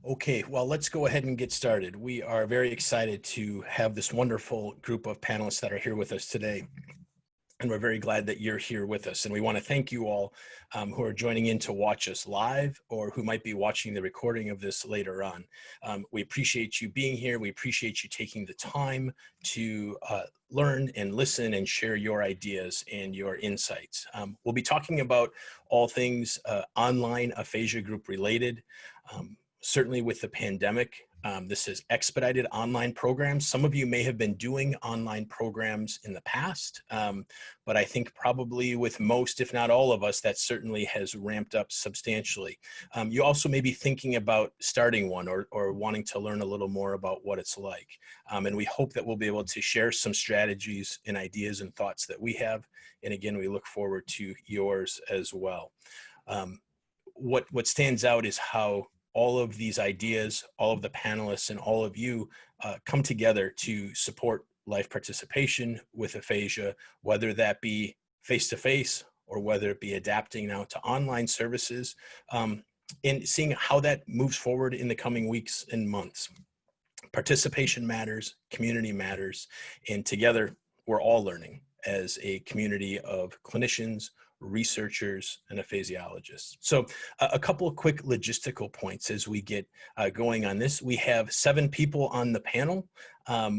Okay, well, let's go ahead and get started. We are very excited to have this wonderful group of panelists that are here with us today. And we're very glad that you're here with us. And we want to thank you all who are joining in to watch us live or who might be watching the recording of this later on. We appreciate you being here. We appreciate you taking the time to learn and listen and share your ideas and your insights. We'll be talking about all things online aphasia group related. Certainly with the pandemic, this is expedited online programs. Some of you may have been doing online programs in the past, but I think probably with most, if not all of us, that certainly has ramped up substantially. You also may be thinking about starting one or wanting to learn a little more about what it's like. And we hope that we'll be able to share some strategies and ideas and thoughts that we have. And again, we look forward to yours as well. What stands out is how all of these ideas, all of the panelists, and all of you come together to support life participation with aphasia, whether that be face-to-face or whether it be adapting now to online services, and seeing how that moves forward in the coming weeks and months. Participation matters, community matters, and together we're all learning as a community of clinicians, researchers, and aphasiologists. So a couple of quick logistical points as we get going on this. We have 7 people on the panel.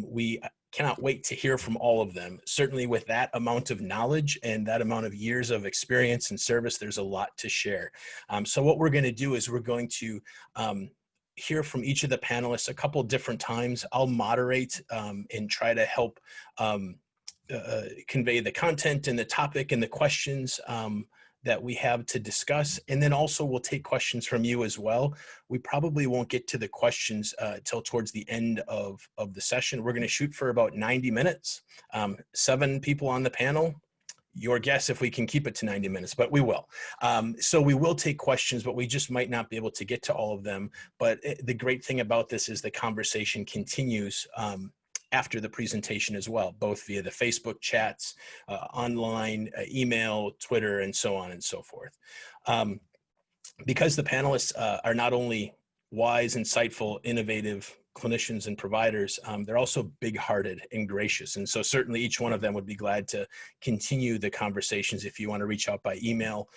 We cannot wait to hear from all of them. Certainly with that amount of knowledge and that amount of years of experience and service, there's a lot to share. So what we're going to do is we're going to hear from each of the panelists a couple different times. I'll moderate and try to help convey the content and the topic and the questions that we have to discuss. And then also we'll take questions from you as well. We probably won't get to the questions till towards the end of the session. We're going to shoot for about 90 minutes, 7 people on the panel. Your guess if we can keep it to 90 minutes, but we will. So we will take questions, but we just might not be able to get to all of them. But the great thing about this is the conversation continues after the presentation as well, both via the Facebook chats, online, email, Twitter, and so on and so forth. Because the panelists are not only wise, insightful, innovative clinicians and providers, they're also big-hearted and gracious. And so certainly each one of them would be glad to continue the conversations if you want to reach out by email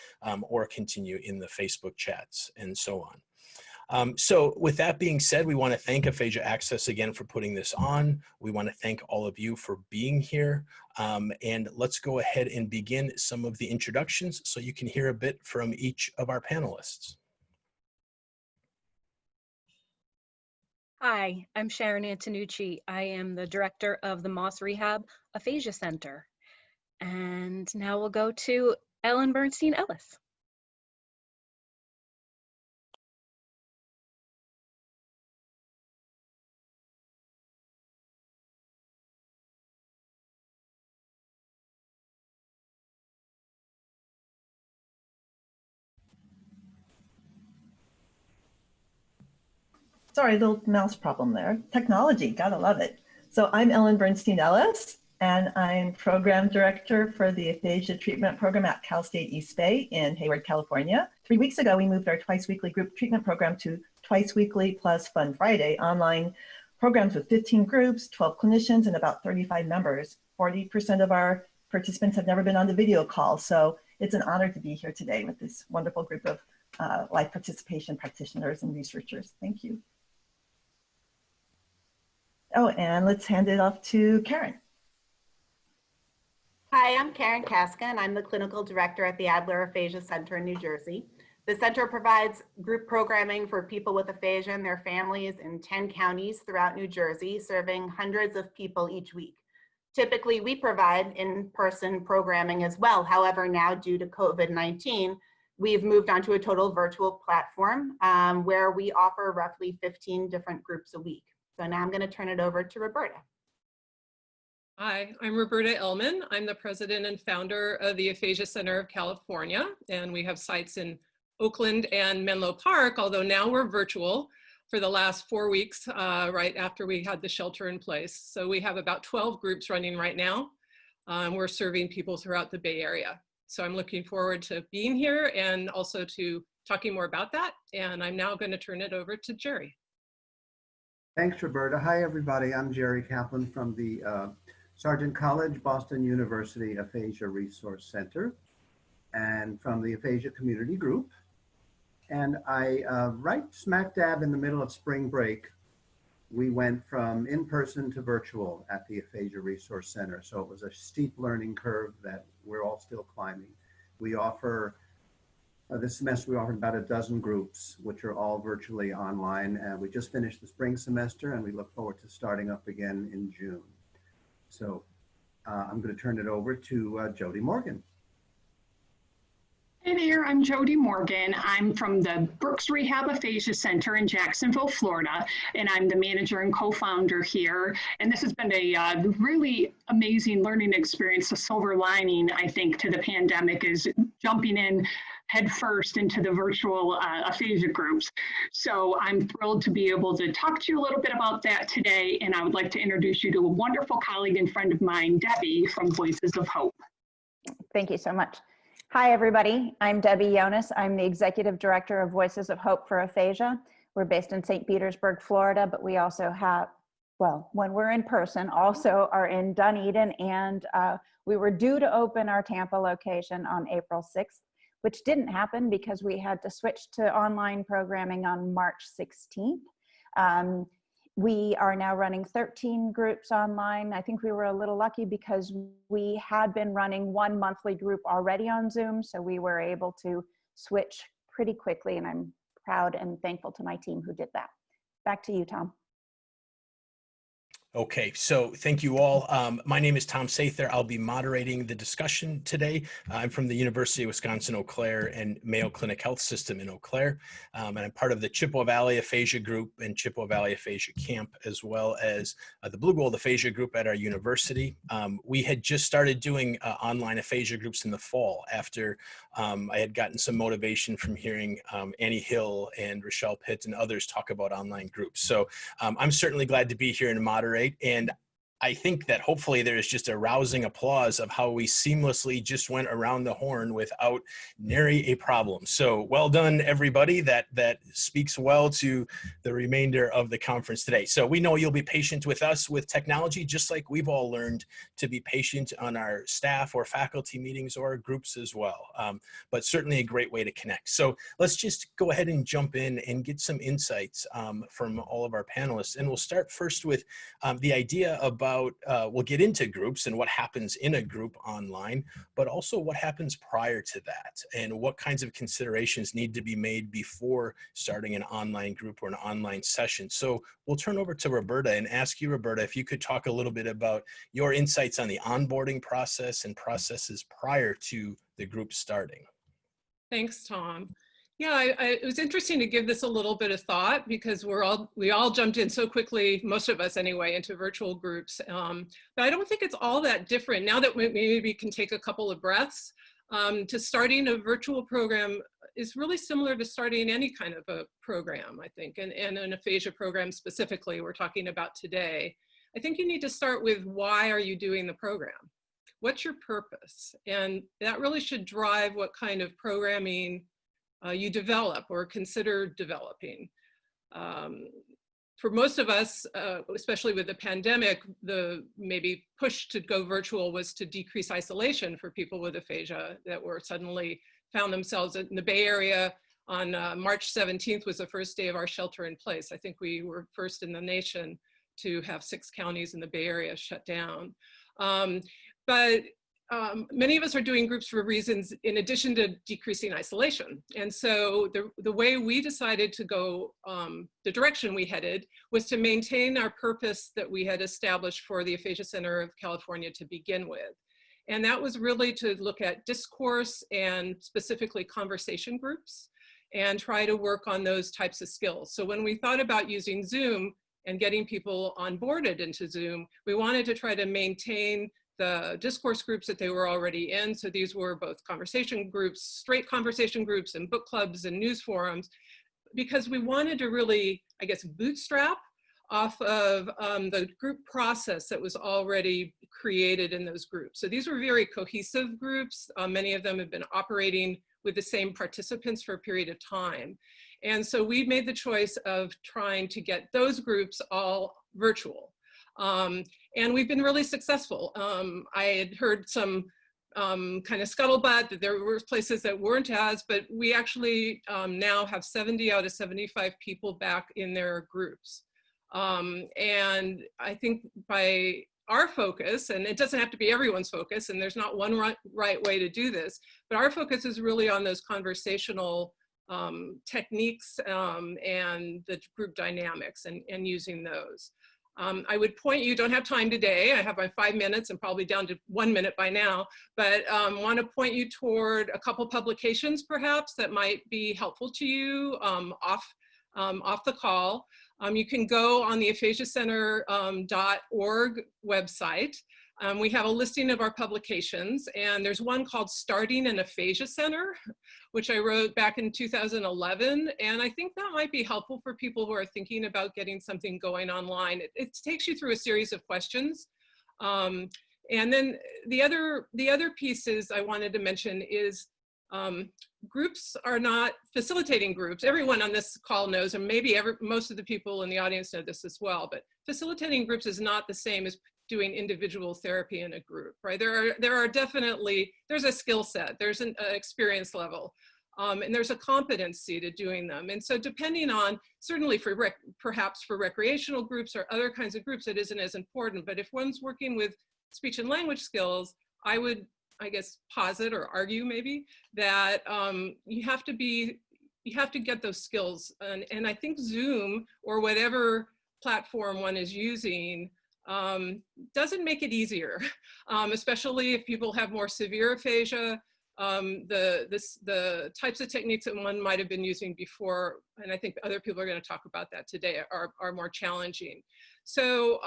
or continue in the Facebook chats and so on. So with that being said, we want to thank Aphasia Access again for putting this on. We want to thank all of you for being here. And let's go ahead and begin some of the introductions so you can hear a bit from each of our panelists. Hi, I'm Sharon Antonucci. I am the director of the Moss Rehab Aphasia Center. And now we'll go to Bernstein Ellis. Sorry, little mouse problem there. Technology, gotta love it. So I'm Ellen Bernstein Ellis, and I'm program director for the aphasia treatment program at Cal State East Bay in Hayward, California. 3 weeks ago, we moved our twice weekly group treatment program to twice weekly plus Fun Friday online programs with 15 groups, 12 clinicians, and about 35 members. 40% of our participants have never been on the video call, so it's an honor to be here today with this wonderful group of life participation practitioners and researchers. Thank you. Oh, and let's hand it off to Karen. Hi, I'm Karen Kaska, and I'm the clinical director at the Adler Aphasia Center in New Jersey. The center provides group programming for people with aphasia and their families in 10 counties throughout New Jersey, serving hundreds of people each week. Typically, we provide in-person programming as well. However, now due to COVID-19, we've moved on to a total virtual platform where we offer roughly 15 different groups a week. So now I'm going to turn it over to Roberta. Hi, I'm Roberta Illman. I'm the president and founder of the Aphasia Center of California, and we have sites in Oakland and Menlo Park, although now we're virtual for the last 4 weeks, right after we had the shelter in place. So we have about 12 groups running right now. We're serving people throughout the Bay Area. So I'm looking forward to being here and also to talking more about that. And I'm now going to turn it over to Jerry. Thanks, Roberta. Hi, everybody. I'm Jerry Kaplan from the Sargent College, Boston University Aphasia Resource Center, and from the Aphasia Community Group. And right smack dab in the middle of spring break, we went from in-person to virtual at the Aphasia Resource Center. So it was a steep learning curve that we're all still climbing. We offer, this semester we offered about a dozen groups, which are all virtually online. We just finished the spring semester and we look forward to starting up again in June. So I'm going to turn it over to Jodie Morgan. Hey there, I'm Jodie Morgan. I'm from the Brooks Rehab Aphasia Center in Jacksonville, Florida, and I'm the manager and co-founder here. And this has been a really amazing learning experience. The silver lining, I think, to the pandemic is jumping in headfirst into the virtual aphasia groups. So I'm thrilled to be able to talk to you a little bit about that today. And I would like to introduce you to a wonderful colleague and friend of mine, Debbie from Voices of Hope. Thank you so much. Hi, everybody. I'm Debbie Jonas. I'm the Executive Director of Voices of Hope for Aphasia. We're based in St. Petersburg, Florida, but we also have, well, when we're in person, also are in Dunedin, and we were due to open our Tampa location on April 6th, which didn't happen because we had to switch to online programming on March 16th. We are now running 13 groups online. I think we were a little lucky because we had been running one monthly group already on Zoom, so we were able to switch pretty quickly, and I'm proud and thankful to my team who did that. Back to you, Tom. Okay, so thank you all. My name is Tom Sather. I'll be moderating the discussion today. I'm from the University of Wisconsin-Eau Claire and Mayo Clinic Health System in Eau Claire. And I'm part of the Chippewa Valley Aphasia Group and Chippewa Valley Aphasia Camp, as well as the Blue Gold Aphasia Group at our university. We had just started doing online aphasia groups in the fall after I had gotten some motivation from hearing Annie Hill and Rochelle Pitt and others talk about online groups. So I'm certainly glad to be here and moderate. And I think that hopefully there is just a rousing applause of how we seamlessly just went around the horn without nary a problem. So well done, everybody. That speaks well to the remainder of the conference today. So we know you'll be patient with us with technology, just like we've all learned to be patient on our staff or faculty meetings or groups as well. But certainly a great way to connect. So let's just go ahead and jump in and get some insights from all of our panelists. And we'll start first with the idea about we'll get into groups and what happens in a group online, but also what happens prior to that and what kinds of considerations need to be made before starting an online group or an online session. So we'll turn over to Roberta and ask you, Roberta, if you could talk a little bit about your insights on the onboarding process and processes prior to the group starting. Thanks, Tom. Yeah, it was interesting to give this a little bit of thought because we all jumped in so quickly, most of us anyway, into virtual groups. But I don't think it's all that different. Now that maybe we can take a couple of breaths, to starting a virtual program is really similar to starting any kind of a program, I think, and an aphasia program specifically we're talking about today. I think you need to start with why are you doing the program? What's your purpose? And that really should drive what kind of programming you develop or consider developing. For most of us, especially with the pandemic, the maybe push to go virtual was to decrease isolation for people with aphasia that were suddenly found themselves in the Bay Area. On March 17th was the first day of our shelter in place. I think we were first in the nation to have 6 counties in the Bay Area shut down. Many of us are doing groups for reasons in addition to decreasing isolation. And so the way we decided to go, the direction we headed was to maintain our purpose that we had established for the Aphasia Center of California to begin with. And that was really to look at discourse and specifically conversation groups and try to work on those types of skills. So when we thought about using Zoom and getting people onboarded into Zoom, we wanted to try to maintain the discourse groups that they were already in. So these were both conversation groups, straight conversation groups and book clubs and news forums, because we wanted to really, I guess, bootstrap off of the group process that was already created in those groups. So these were very cohesive groups. Many of them have been operating with the same participants for a period of time. And so we made the choice of trying to get those groups all virtual. And we've been really successful. I had heard some kind of scuttlebutt that there were places that weren't as, but we actually now have 70 out of 75 people back in their groups. And I think by our focus, and it doesn't have to be everyone's focus, and there's not one right way to do this, but our focus is really on those conversational techniques and the group dynamics and using those. I would point you, don't have time today, I have my 5 minutes and probably down to 1 minute by now, but want to point you toward a couple publications perhaps that might be helpful to you off the call. You can go on the aphasiacenter.org website. We have a listing of our publications, and there's one called Starting an Aphasia Center, which I wrote back in 2011. And I think that might be helpful for people who are thinking about getting something going online. It takes you through a series of questions. And then the other pieces I wanted to mention is groups are not facilitating groups. Everyone on this call knows, and maybe most of the people in the audience know this as well, but facilitating groups is not the same as doing individual therapy in a group, right? There are definitely, there's a skill set, there's an experience level, and there's a competency to doing them. And so depending on, certainly for perhaps for recreational groups or other kinds of groups, it isn't as important. But if one's working with speech and language skills, I would, I guess, posit or argue maybe that you have to get those skills. And I think Zoom or whatever platform one is using doesn't make it easier, especially if people have more severe aphasia. The types of techniques that one might have been using before, and I think other people are going to talk about that today, are more challenging. So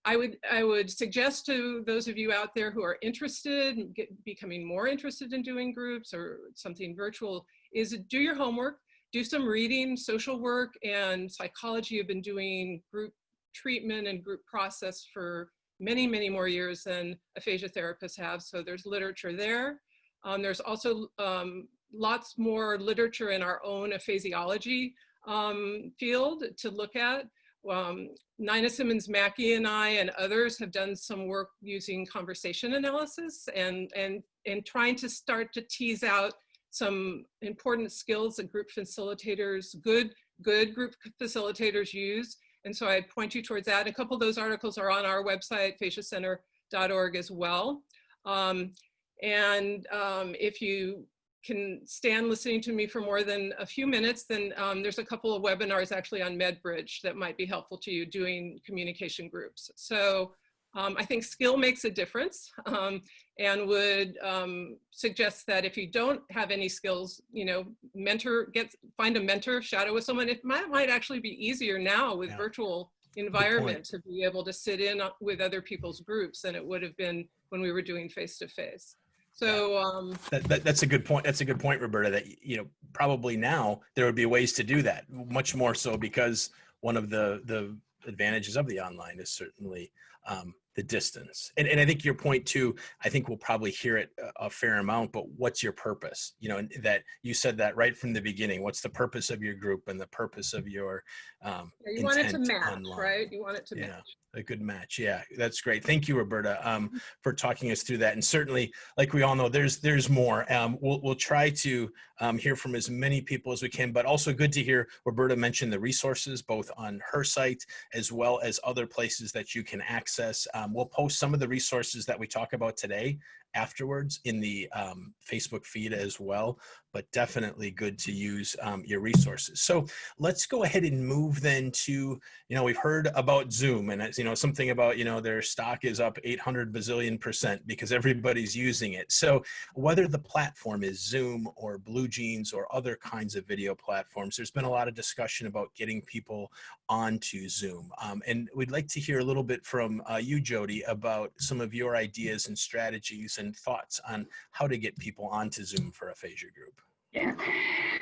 I would suggest to those of you out there who are interested in becoming more interested in doing groups or something virtual, is do your homework, do some reading. Social work and psychology have been doing group treatment and group process for many, many more years than aphasia therapists have. So there's literature there. There's also lots more literature in our own aphasiology field to look at. Nina Simmons-Mackey and I and others have done some work using conversation analysis and trying to start to tease out some important skills that group facilitators, good group facilitators use. And so I point you towards that. A couple of those articles are on our website, aphasiacenter.org as well. If you can stand listening to me for more than a few minutes, then there's a couple of webinars actually on MedBridge that might be helpful to you doing communication groups. So I think skill makes a difference, and would suggest that if you don't have any skills, you know, find a mentor, shadow with someone. It might actually be easier now with virtual environment to be able to sit in with other people's groups than it would have been when we were doing face-to-face. So that's a good point. That's a good point, Roberta, that, you know, probably now there would be ways to do that, much more so, because one of the advantages of the online is certainly the distance. And I think your point too, I think we'll probably hear it a fair amount, but what's your purpose? You know, that you said that right from the beginning. What's the purpose of your group and the purpose of your you want it to match, online, right? You want it to match. A good match. Yeah, that's great. Thank you, Roberta, for talking us through that. And certainly, like we all know, there's more. We'll try to hear from as many people as we can, but also good to hear Roberta mention the resources, both on her site as well as other places that you can access. We'll post some of the resources that we talk about today afterwards in the Facebook feed as well, but definitely good to use your resources. So let's go ahead and move then to, you know, we've heard about Zoom, and it's, you know, something about, you know, their stock is up 800 bazillion% because everybody's using it. So whether the platform is Zoom or BlueJeans or other kinds of video platforms, there's been a lot of discussion about getting people onto Zoom. And we'd like to hear a little bit from you, Jodie, about some of your ideas and strategies and thoughts on how to get people onto Zoom for Aphasia Group. Yeah.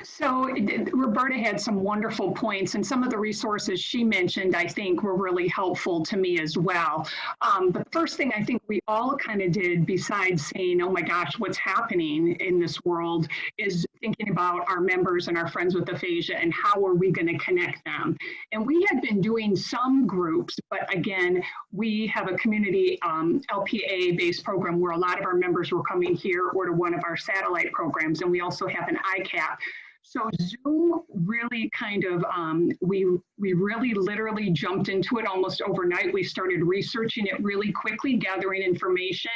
So Roberta had some wonderful points, and some of the resources she mentioned, I think, were really helpful to me as well. The first thing I think we all kind of did, besides saying, oh my gosh, what's happening in this world, is thinking about our members and our friends with aphasia and how are we going to connect them. And we had been doing some groups, but again, we have a community LPA-based program where a lot of our members were coming here or to one of our satellite programs, and we also have an ICAP. So Zoom really kind of, we really literally jumped into it almost overnight. We started researching it really quickly, gathering information,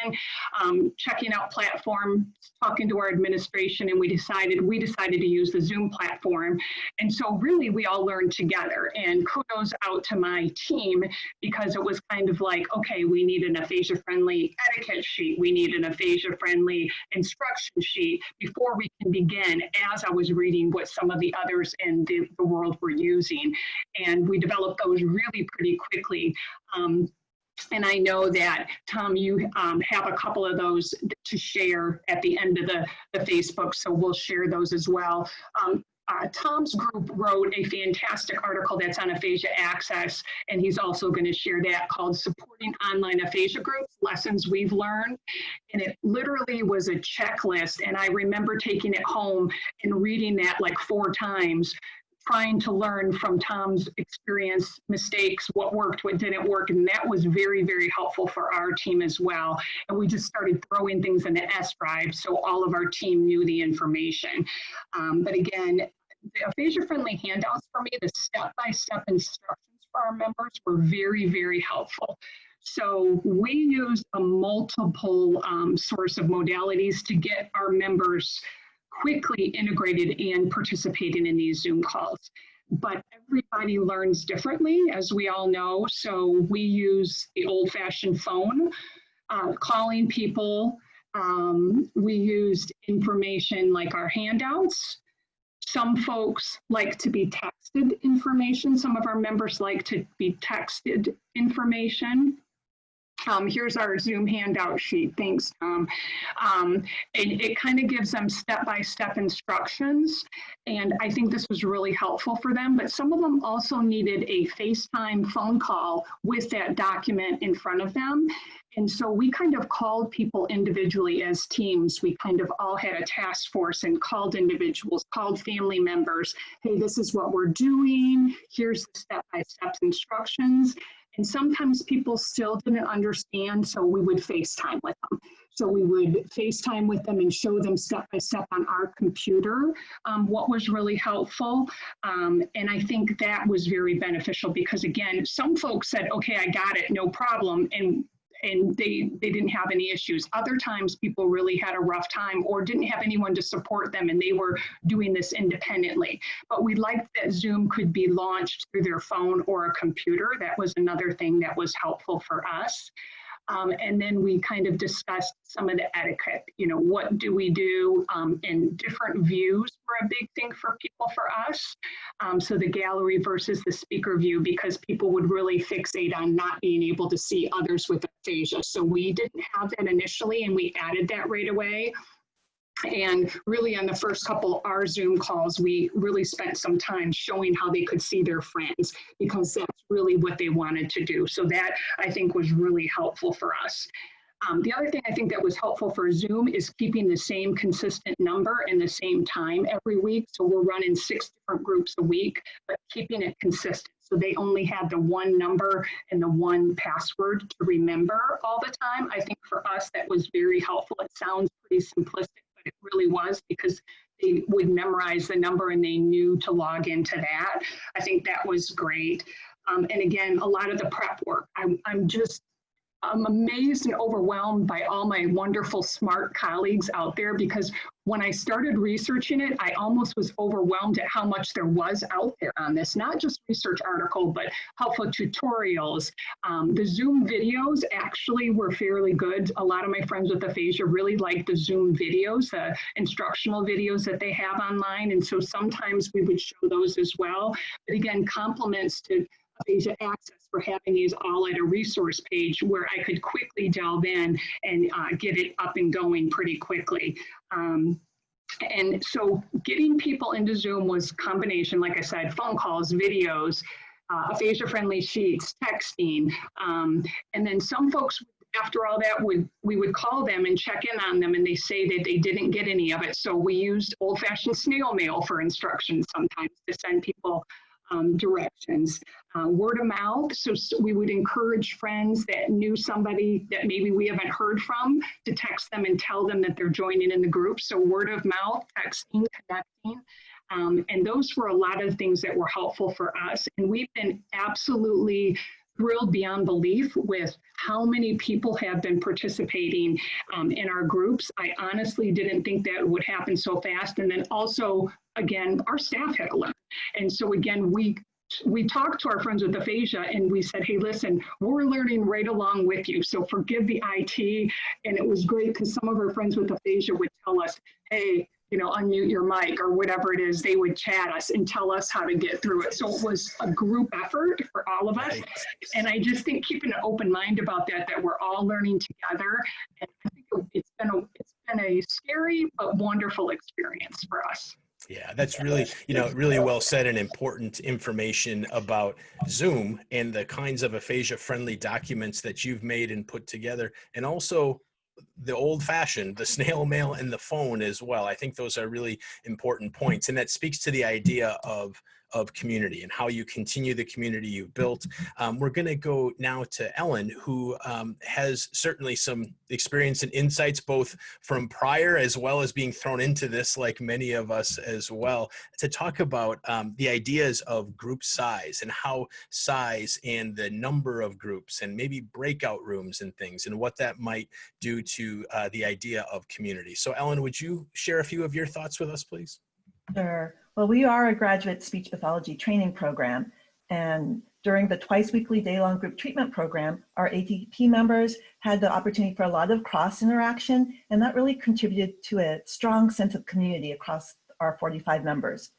checking out platforms, talking to our administration, and we decided to use the Zoom platform. And so really we all learned together, and kudos out to my team, because it was kind of like, okay, we need an aphasia-friendly etiquette sheet. We need an aphasia-friendly instruction sheet before we can begin, as I was reading what some of the others in the world were using. And we developed those really pretty quickly. And I know that, Tom, you have a couple of those to share at the end of the Facebook, so we'll share those as well. Tom's group wrote a fantastic article that's on Aphasia Access, and he's also going to share that, called Supporting Online Aphasia Groups, Lessons We've Learned. And it literally was a checklist, and I remember taking it home and reading that like 4 times, trying to learn from Tom's experience, mistakes, what worked, what didn't work, and that was very, very helpful for our team as well. And we just started throwing things in the S drive so all of our team knew the information. But again, the aphasia-friendly handouts for me, the step-by-step instructions for our members were very, very helpful. So we used a multiple source of modalities to get our members quickly integrated and participating in these Zoom calls. But everybody learns differently, as we all know. So we use the old-fashioned phone, calling people. We used information like our handouts. Some folks like to be texted information. Some of our members like to be texted information. Here's our Zoom handout sheet. Thanks, Tom. And it kind of gives them step-by-step instructions. And I think this was really helpful for them. But some of them also needed a FaceTime phone call with that document in front of them. And so we kind of called people individually as teams. We kind of all had a task force and called individuals, called family members. Hey, this is what we're doing. Here's the step-by-step instructions. And sometimes people still didn't understand, so we would FaceTime with them. So we would FaceTime with them and show them step-by-step on our computer what was really helpful. And I think that was very beneficial because, again, some folks said, okay, I got it, no problem. And they didn't have any issues. Other times people really had a rough time or didn't have anyone to support them and they were doing this independently. But we liked that Zoom could be launched through their phone or a computer. That was another thing that was helpful for us. And then we kind of discussed some of the etiquette, you know, what do we do, and different views were a big thing for people, for us. So the gallery versus the speaker view, because people would really fixate on not being able to see others with aphasia. So we didn't have that initially, and we added that right away. And really on the first couple of our Zoom calls, we really spent some time showing how they could see their friends because that's really what they wanted to do. So that I think was really helpful for us. The other thing I think that was helpful for Zoom is keeping the same consistent number and the same time every week. So we're running 6 different groups a week, but keeping it consistent. So they only had the one number and the one password to remember all the time. I think for us, that was very helpful. It sounds pretty simplistic, but it really was because they would memorize the number and they knew to log into that. I think that was great. And again, a lot of the prep work, I'm amazed and overwhelmed by all my wonderful, smart colleagues out there because when I started researching it, I almost was overwhelmed at how much there was out there on this, not just research article, but helpful tutorials. The Zoom videos actually were fairly good. A lot of my friends with aphasia really like the Zoom videos, the instructional videos that they have online. And so sometimes we would show those as well. But again, compliments to Aphasia Access for having these all at a resource page where I could quickly delve in and get it up and going pretty quickly. And so getting people into Zoom was a combination, like I said, phone calls, videos, aphasia-friendly sheets, texting. And then some folks, after all that, we would call them and check in on them, and they say that they didn't get any of it. So we used old-fashioned snail mail for instructions sometimes to send people directions. Word of mouth, so we would encourage friends that knew somebody that maybe we haven't heard from to text them and tell them that they're joining in the group. So word of mouth, texting, connecting. And those were a lot of things that were helpful for us. And we've been absolutely thrilled beyond belief with how many people have been participating in our groups. I honestly didn't think that would happen so fast. And then also, again, our staff had to learn. And so again, we talked to our friends with aphasia and we said, hey, listen, we're learning right along with you. So forgive the IT. And it was great because some of our friends with aphasia would tell us, hey, you know, unmute your mic or whatever it is. They would chat us and tell us how to get through it. So it was a group effort for all of us. And I just think keeping an open mind about that we're all learning together. And I think it's been a scary but wonderful experience for us. Yeah, that's really, really well said and important information about Zoom and the kinds of aphasia-friendly documents that you've made and put together, and also the old-fashioned, the snail mail and the phone as well. I think those are really important points, and that speaks to the idea of community and how you continue the community you've built. We're going to go now to Ellen, who has certainly some experience and insights, both from prior as well as being thrown into this, like many of us as well, to talk about the ideas of group size and how size and the number of groups and maybe breakout rooms and things and what that might do to the idea of community. So Ellen, would you share a few of your thoughts with us, please? Sure. Well, we are a graduate speech pathology training program, and during the twice-weekly day-long group treatment program, our ATP members had the opportunity for a lot of cross-interaction, and that really contributed to a strong sense of community across our 45 members.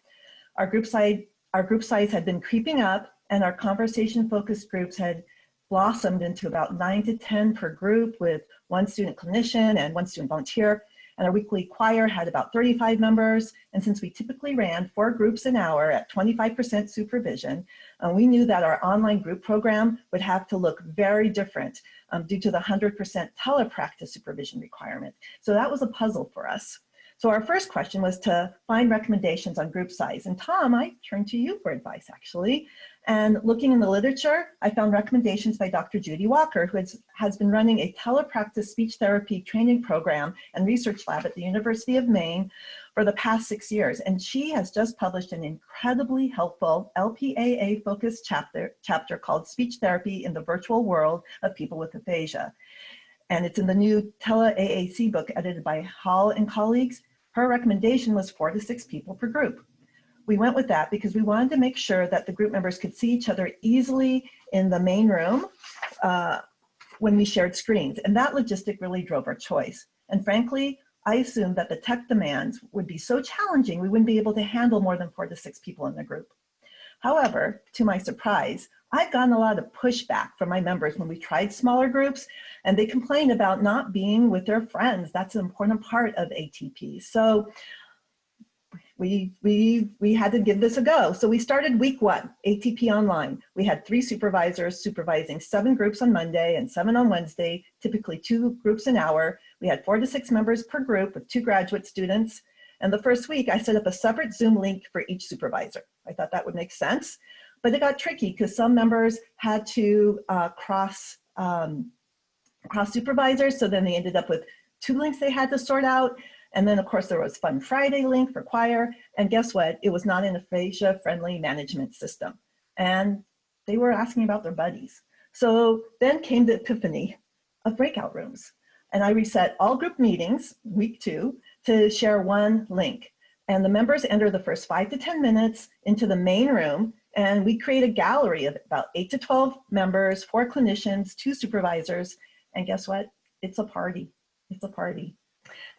Our group size had been creeping up, and our conversation-focused groups had blossomed into about 9 to 10 per group, with one student clinician and one student volunteer. And our weekly choir had about 35 members. And since we typically ran 4 groups an hour at 25% supervision, we knew that our online group program would have to look very different due to the 100% telepractice supervision requirement. So that was a puzzle for us. So our first question was to find recommendations on group size. And Tom, I turn to you for advice, actually. And looking in the literature, I found recommendations by Dr. Jodie Morgan, who has been running a telepractice speech therapy training program and research lab at the University of Maine for the past 6 years. And she has just published an incredibly helpful LPAA-focused chapter called Speech Therapy in the Virtual World of People with Aphasia. And it's in the new Tele-AAC book edited by Hall and colleagues. Her recommendation was 4 to 6 people per group. We went with that because we wanted to make sure that the group members could see each other easily in the main room when we shared screens. And that logistic really drove our choice. And frankly, I assumed that the tech demands would be so challenging we wouldn't be able to handle more than 4 to 6 people in the group. However, to my surprise, I've gotten a lot of pushback from my members when we tried smaller groups, and they complain about not being with their friends. That's an important part of ATP. So we had to give this a go. So we started week 1, ATP online. We had 3 supervisors supervising 7 groups on Monday and 7 on Wednesday, typically 2 groups an hour. We had 4 to 6 members per group with 2 graduate students. And the first week I set up a separate Zoom link for each supervisor. I thought that would make sense, but it got tricky because some members had to cross supervisors. So then they ended up with 2 links they had to sort out. And then of course there was Fun Friday link for choir. And guess what? It was not an aphasia-friendly management system. And they were asking about their buddies. So then came the epiphany of breakout rooms. And I reset all group meetings, week 2, to share 1 link. And the members enter the first 5 to 10 minutes into the main room. And we create a gallery of about 8 to 12 members, 4 clinicians, 2 supervisors. And guess what? It's a party. It's a party.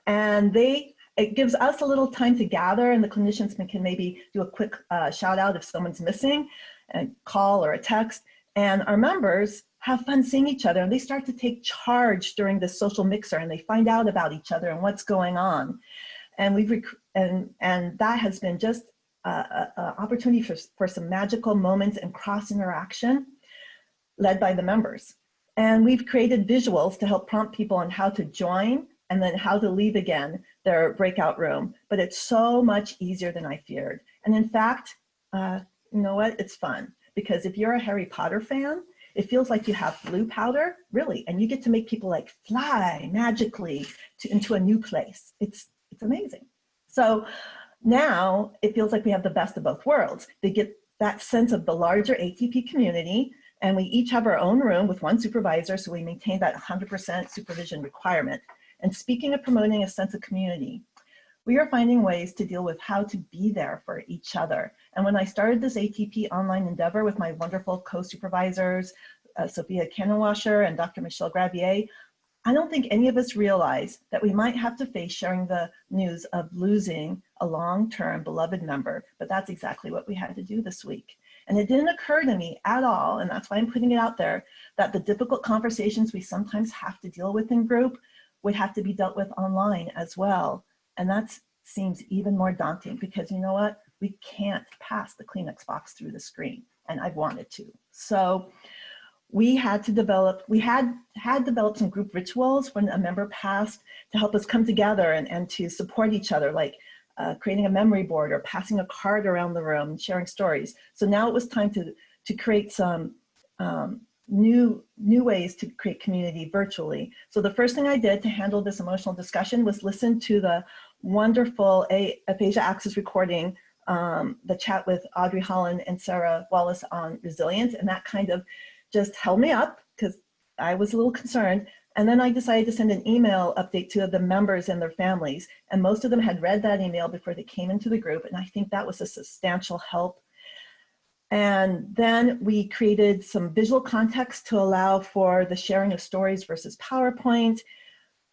And it gives us a little time to gather, and the clinicians can maybe do a quick shout out if someone's missing, and call or a text. And our members have fun seeing each other, and they start to take charge during the social mixer, and they find out about each other and what's going on. And and that has been just an opportunity for some magical moments and cross interaction led by the members. And we've created visuals to help prompt people on how to join and then how to leave again their breakout room. But it's so much easier than I feared. And in fact, you know what? It's fun, because if you're a Harry Potter fan, it feels like you have blue powder, really, and you get to make people like fly magically into a new place. It's amazing. So now it feels like we have the best of both worlds. They get that sense of the larger ATP community, and we each have our own room with one supervisor, so we maintain that 100% supervision requirement. And speaking of promoting a sense of community, we are finding ways to deal with how to be there for each other. And when I started this ATP online endeavor with my wonderful co-supervisors, Sophia Cannonwasher and Dr. Michelle Gravier, I don't think any of us realize that we might have to face sharing the news of losing a long-term beloved member, but that's exactly what we had to do this week. And it didn't occur to me at all, and that's why I'm putting it out there, that the difficult conversations we sometimes have to deal with in group would have to be dealt with online as well. And that seems even more daunting, because you know what? We can't pass the Kleenex box through the screen, and I've wanted to. So we had developed some group rituals when a member passed to help us come together and to support each other, like creating a memory board or passing a card around the room and sharing stories. So now it was time to create some new ways to create community virtually. So the first thing I did to handle this emotional discussion was listen to the wonderful Aphasia Access recording, the chat with Audrey Holland and Sarah Wallace on resilience, and that kind of just held me up because I was a little concerned. And then I decided to send an email update to the members and their families, and most of them had read that email before they came into the group, and I think that was a substantial help. And then we created some visual context to allow for the sharing of stories versus PowerPoint.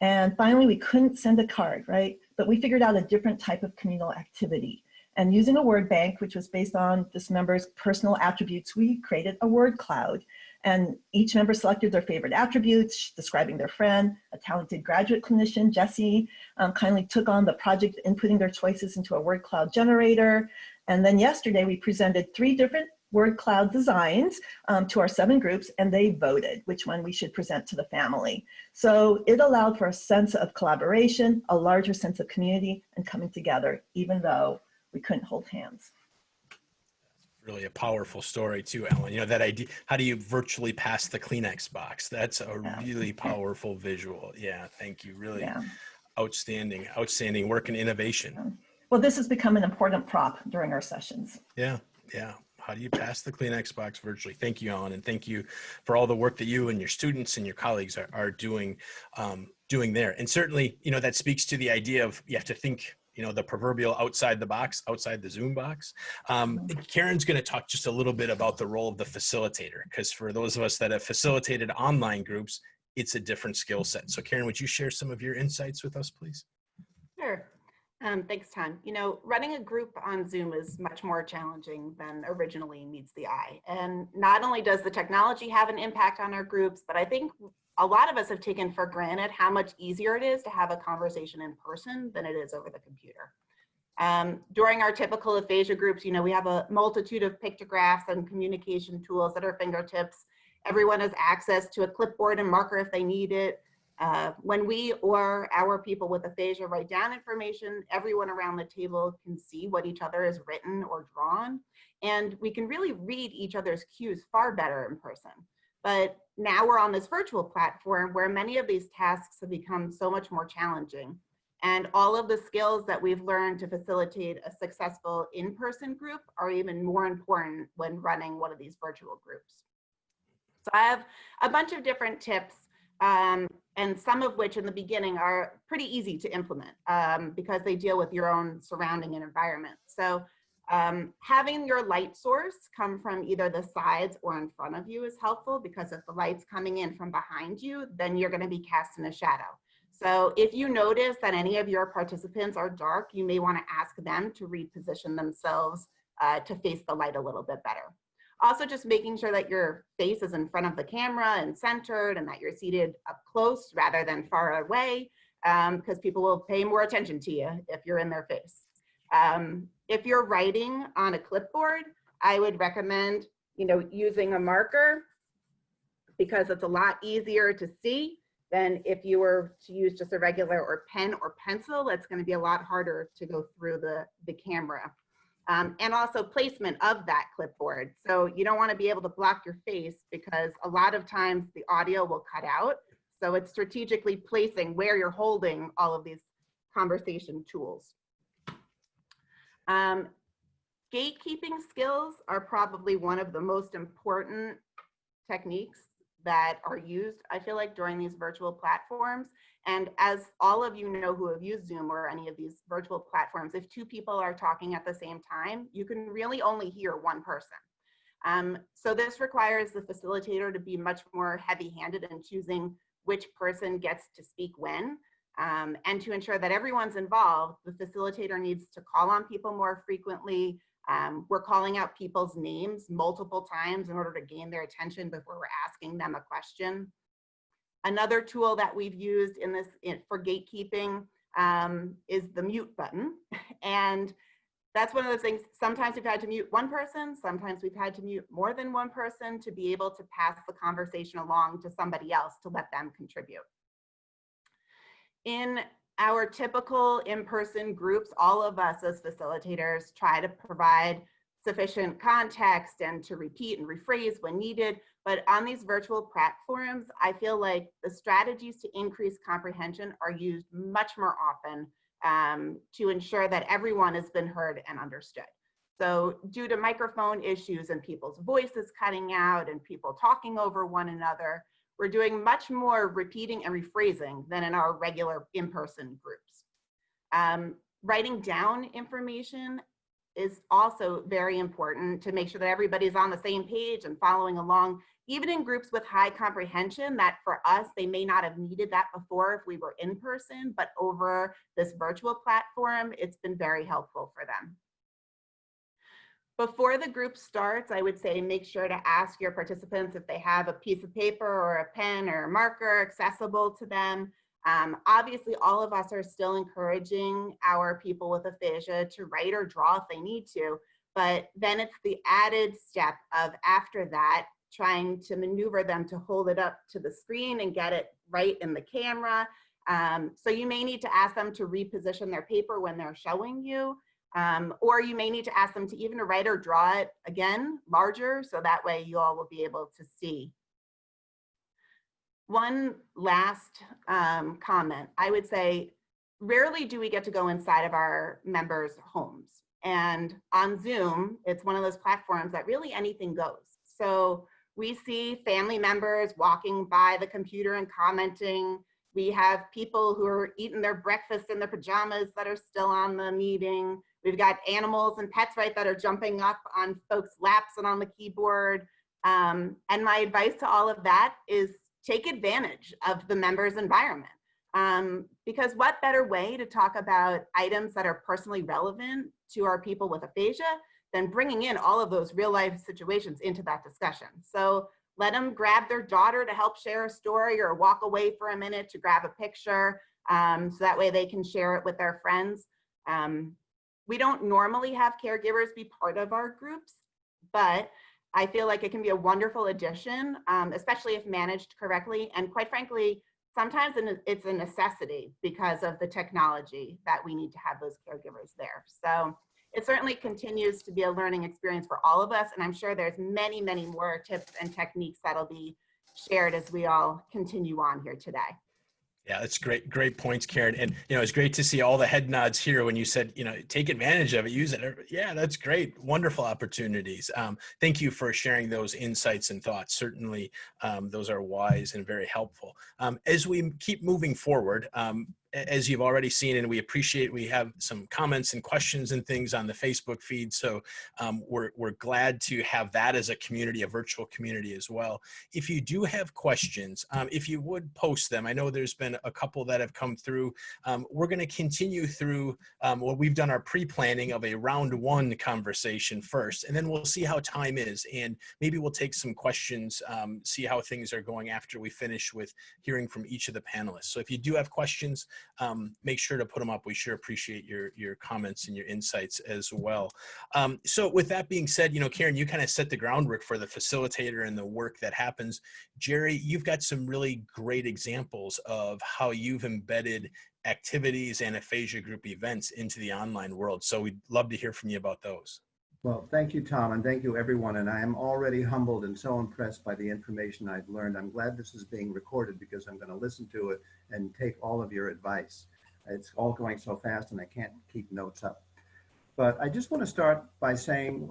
And finally, we couldn't send a card, right? But we figured out a different type of communal activity. And using a word bank, which was based on this member's personal attributes, we created a word cloud. And each member selected their favorite attributes, describing their friend. A talented graduate clinician, Jessie, kindly took on the project, inputting their choices into a word cloud generator. And then yesterday, we presented 3 different word cloud designs to our 7 groups, and they voted which one we should present to the family. So it allowed for a sense of collaboration, a larger sense of community, and coming together, even though we couldn't hold hands. Really a powerful story too, Ellen. You know, that idea, how do you virtually pass the Kleenex box? That's a really powerful visual. Yeah, thank you. Really outstanding work and innovation. Well, this has become an important prop during our sessions. Yeah. How do you pass the Kleenex box virtually? Thank you, Ellen, and thank you for all the work that you and your students and your colleagues are doing there. And certainly, you know, that speaks to the idea of you have to think, you know, the proverbial outside the box, outside the Zoom box. Karen's going to talk just a little bit about the role of the facilitator, because for those of us that have facilitated online groups, it's a different skill set. So Karen, would you share some of your insights with us, please? Sure. Thanks, Tom. You know, running a group on Zoom is much more challenging than originally meets the eye. And not only does the technology have an impact on our groups, but I think a lot of us have taken for granted how much easier it is to have a conversation in person than it is over the computer. During our typical aphasia groups, you know, we have a multitude of pictographs and communication tools at our fingertips. Everyone has access to a clipboard and marker if they need it. When we or our people with aphasia write down information, everyone around the table can see what each other has written or drawn, and we can really read each other's cues far better in person. But now we're on this virtual platform where many of these tasks have become so much more challenging, and all of the skills that we've learned to facilitate a successful in-person group are even more important when running one of these virtual groups. So I have a bunch of different tips, and some of which in the beginning are pretty easy to implement because they deal with your own surrounding and environment. So having your light source come from either the sides or in front of you is helpful, because if the light's coming in from behind you, then you're going to be cast in a shadow. So if you notice that any of your participants are dark, you may want to ask them to reposition themselves to face the light a little bit better. Also, just making sure that your face is in front of the camera and centered, and that you're seated up close rather than far away. because people will pay more attention to you if you're in their face. If you're writing on a clipboard, I would recommend, using a marker, because it's a lot easier to see than if you were to use just a regular or pen or pencil. It's going to be a lot harder to go through the camera. And also placement of that clipboard. So you don't want to be able to block your face, because a lot of times the audio will cut out. So it's strategically placing where you're holding all of these conversation tools. Gatekeeping skills are probably one of the most important techniques that are used, I feel like, during these virtual platforms. And as all of you know who have used Zoom or any of these virtual platforms, if two people are talking at the same time, you can really only hear one person. So this requires the facilitator to be much more heavy-handed in choosing which person gets to speak when. And to ensure that everyone's involved, the facilitator needs to call on people more frequently. We're calling out people's names multiple times in order to gain their attention before we're asking them a question. Another tool that we've used for gatekeeping is the mute button. And that's one of those things, sometimes we've had to mute one person, sometimes we've had to mute more than one person to be able to pass the conversation along to somebody else to let them contribute. In our typical in-person groups, all of us as facilitators try to provide sufficient context and to repeat and rephrase when needed. But on these virtual platforms, I feel like the strategies to increase comprehension are used much more often to ensure that everyone has been heard and understood. So due to microphone issues and people's voices cutting out and people talking over one another, we're doing much more repeating and rephrasing than in our regular in-person groups. Writing down information is also very important to make sure that everybody's on the same page and following along. Even in groups with high comprehension, that for us, they may not have needed that before if we were in person, but over this virtual platform, it's been very helpful for them. Before the group starts, I would say make sure to ask your participants if they have a piece of paper or a pen or a marker accessible to them. Obviously, all of us are still encouraging our people with aphasia to write or draw if they need to, but then it's the added step of, after that, trying to maneuver them to hold it up to the screen and get it right in the camera. So you may need to ask them to reposition their paper when they're showing you. Or you may need to ask them to even write or draw it again larger, so that way you all will be able to see. One last comment, I would say, rarely do we get to go inside of our members' homes. And on Zoom, it's one of those platforms that really anything goes. So we see family members walking by the computer and commenting. We have people who are eating their breakfast in their pajamas that are still on the meeting. We've got animals and pets, right, that are jumping up on folks' laps and on the keyboard. And my advice to all of that is take advantage of the members' environment. Because what better way to talk about items that are personally relevant to our people with aphasia than bringing in all of those real life situations into that discussion. So let them grab their daughter to help share a story, or walk away for a minute to grab a picture, so that way they can share it with their friends. We don't normally have caregivers be part of our groups, but I feel like it can be a wonderful addition, especially if managed correctly. And quite frankly, sometimes it's a necessity because of the technology that we need to have those caregivers there. So it certainly continues to be a learning experience for all of us. And I'm sure there's many, many more tips and techniques that'll be shared as we all continue on here today. Yeah, that's great points, Karen. And, it's great to see all the head nods here when you said, take advantage of it, use it. Yeah, that's great. Wonderful opportunities. Thank you for sharing those insights and thoughts. Certainly, those are wise and very helpful. As we keep moving forward, as you've already seen, and we have some comments and questions and things on the Facebook feed. So we're glad to have that as a community, a virtual community as well. If you do have questions, if you would post them, I know there's been a couple that have come through. We're going to continue through what we've done, our pre-planning of a round one conversation first, and then we'll see how time is, and maybe we'll take some questions, see how things are going after we finish with hearing from each of the panelists. So if you do have questions, make sure to put them up. We sure appreciate your comments and your insights as well. So with that being said, Karen, you kind of set the groundwork for the facilitator and the work that happens. Jerry, you've got some really great examples of how you've embedded activities and aphasia group events into the online world. So we'd love to hear from you about those. Well, thank you, Tom, and thank you, everyone. And I am already humbled and so impressed by the information I've learned. I'm glad this is being recorded because I'm going to listen to it and take all of your advice. It's all going so fast and I can't keep notes up. But I just want to start by saying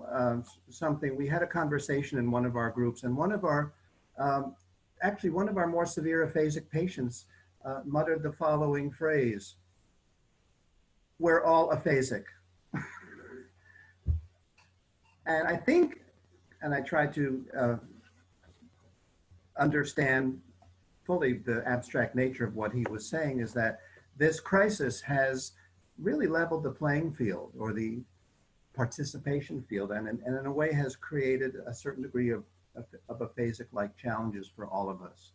something. We had a conversation in one of our groups, and one of our more severe aphasic patients muttered the following phrase: "We're all aphasic." And I think, and I tried to understand fully the abstract nature of what he was saying, is that this crisis has really leveled the playing field, or the participation field, and in a way has created a certain degree of aphasic-like challenges for all of us.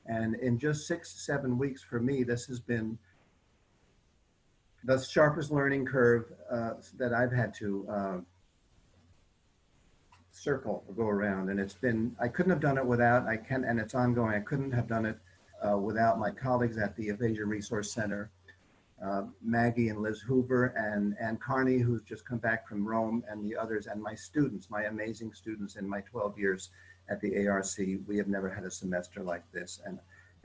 And in just 6-7 weeks for me, this has been the sharpest learning curve that I've had to circle or go around. And it's been, I couldn't have done it without, and it's ongoing, I couldn't have done it without my colleagues at the Aphasia Resource Center, Maggie and Liz Hoover and Ann Carney, who's just come back from Rome, and the others, and my students, my amazing students in my 12 years at the ARC. We have never had a semester like this,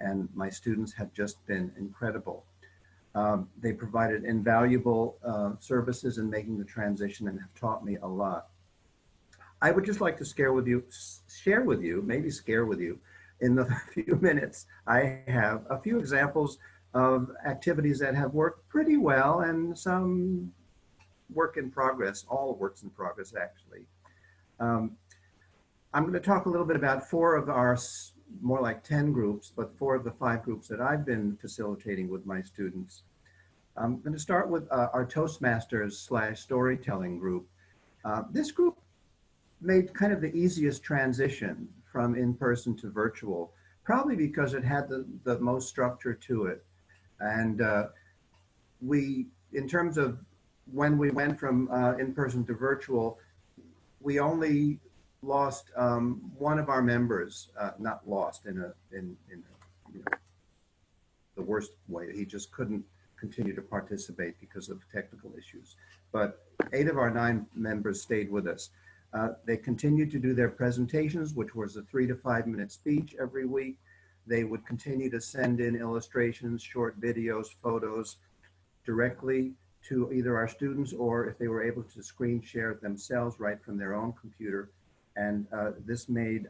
and my students have just been incredible. They provided invaluable services in making the transition and have taught me a lot. I would just like to share with you, in the few minutes I have, a few examples of activities that have worked pretty well, and some work in progress, all works in progress actually. I'm going to talk a little bit about 4 of our, more like 10 groups, but 4 of the 5 groups that I've been facilitating with my students. I'm going to start with our Toastmasters Storytelling group. This group made kind of the easiest transition from in-person to virtual, probably because it had the most structure to it. And we, in terms of when we went from in-person to virtual, we only lost one of our members, not lost in the worst way. He just couldn't continue to participate because of technical issues. But 8 of our 9 members stayed with us. They continued to do their presentations, which was a 3 to 5 minute speech every week. They would continue to send in illustrations, short videos, photos directly to either our students, or if they were able to screen share it themselves right from their own computer. And this made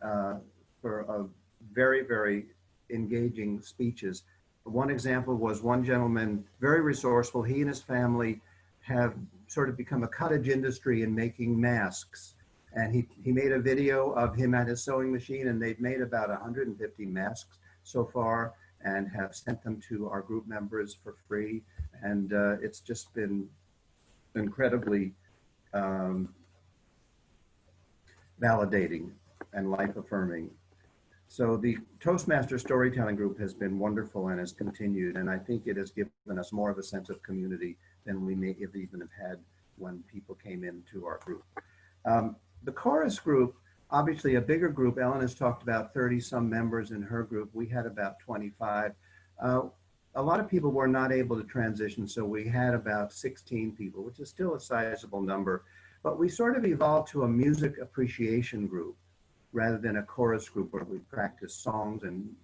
for a very, very engaging speeches. One example was one gentleman, very resourceful. He and his family have sort of become a cottage industry in making masks. And he made a video of him at his sewing machine, and they've made about 150 masks so far and have sent them to our group members for free. And it's just been incredibly validating and life-affirming. So the Toastmasters Storytelling group has been wonderful and has continued, and I think it has given us more of a sense of community than we may have even have had when people came into our group. The chorus group, obviously a bigger group. Ellen has talked about 30-some members in her group. We had about 25. A lot of people were not able to transition, so we had about 16 people, which is still a sizable number. But we sort of evolved to a music appreciation group rather than a chorus group where we practice songs and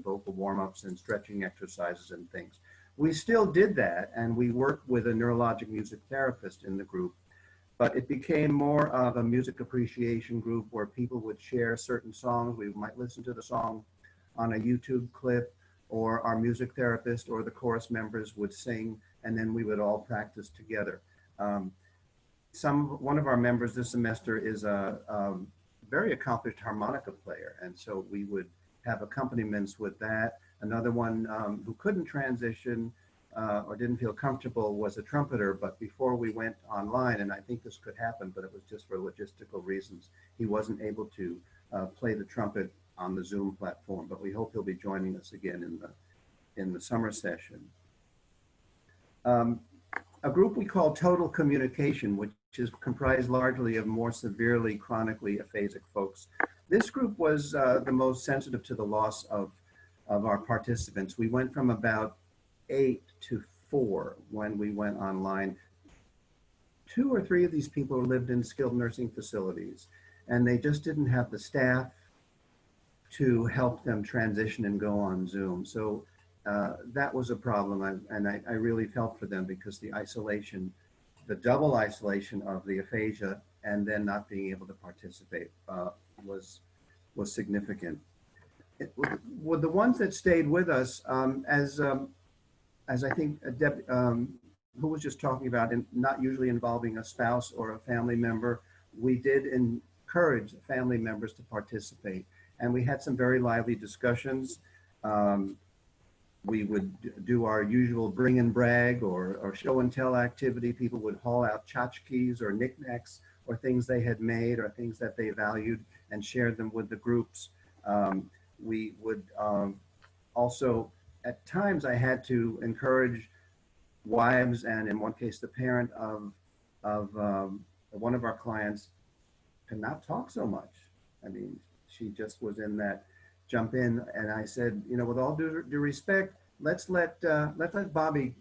vocal warm-ups and stretching exercises and things. We still did that, and we worked with a neurologic music therapist in the group, but it became more of a music appreciation group where people would share certain songs. We might listen to the song on a YouTube clip, or our music therapist or the chorus members would sing, and then we would all practice together. One of our members this semester is a very accomplished harmonica player, and so we would have accompaniments with that. Another one who couldn't transition or didn't feel comfortable was a trumpeter, but before we went online, and I think this could happen, but it was just for logistical reasons, he wasn't able to play the trumpet on the Zoom platform, but we hope he'll be joining us again in the summer session. a group we call Total Communication, which is comprised largely of more severely chronically aphasic folks. This group was the most sensitive to the loss of our participants. We went from about 8 to 4 when we went online. 2 or 3 of these people lived in skilled nursing facilities, and they just didn't have the staff to help them transition and go on Zoom. So that was a problem, and I really felt for them, because the isolation, the double isolation of the aphasia and then not being able to participate was significant. With the ones that stayed with us, as I think Deb, who was just talking about, not usually involving a spouse or a family member, we did encourage family members to participate, and we had some very lively discussions. We would do our usual bring and brag or show and tell activity. People would haul out tchotchkes or knickknacks or things they had made or things that they valued and shared them with the groups. We would also, at times I had to encourage wives, and in one case the parent of one of our clients, to not talk so much. I mean, she just was in that jump in, and I said, you know, with all due respect, let's let Bobby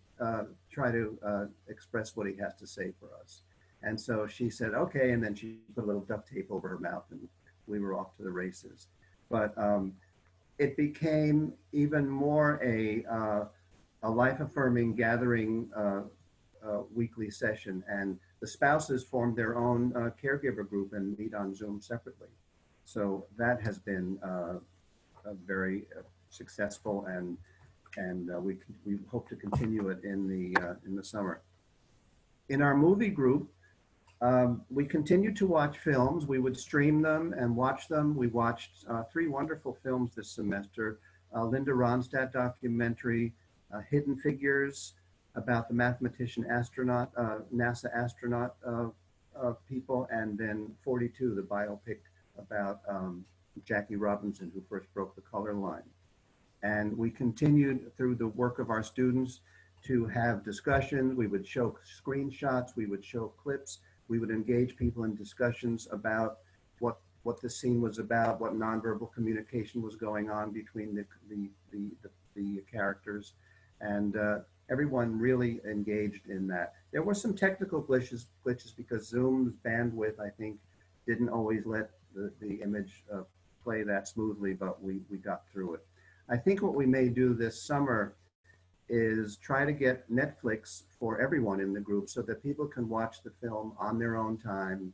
try to express what he has to say for us. And so she said, okay, and then she put a little duct tape over her mouth, and we were off to the races. But it became even more a life-affirming gathering weekly session, and the spouses formed their own caregiver group and meet on Zoom separately. So that has been very successful, and we hope to continue it in the summer. In our movie group, we continued to watch films. We would stream them and watch them. We watched 3 wonderful films this semester: Linda Ronstadt documentary, Hidden Figures, about the mathematician astronaut, NASA astronaut people, and then 42, the biopic about Jackie Robinson, who first broke the color line. And we continued through the work of our students to have discussions. We would show screenshots, we would show clips, we would engage people in discussions about what the scene was about, what nonverbal communication was going on between the characters, and everyone really engaged in that. There were some technical glitches because Zoom's bandwidth, I think, didn't always let the image play that smoothly, but we got through it. I think what we may do this summer is try to get Netflix for everyone in the group so that people can watch the film on their own time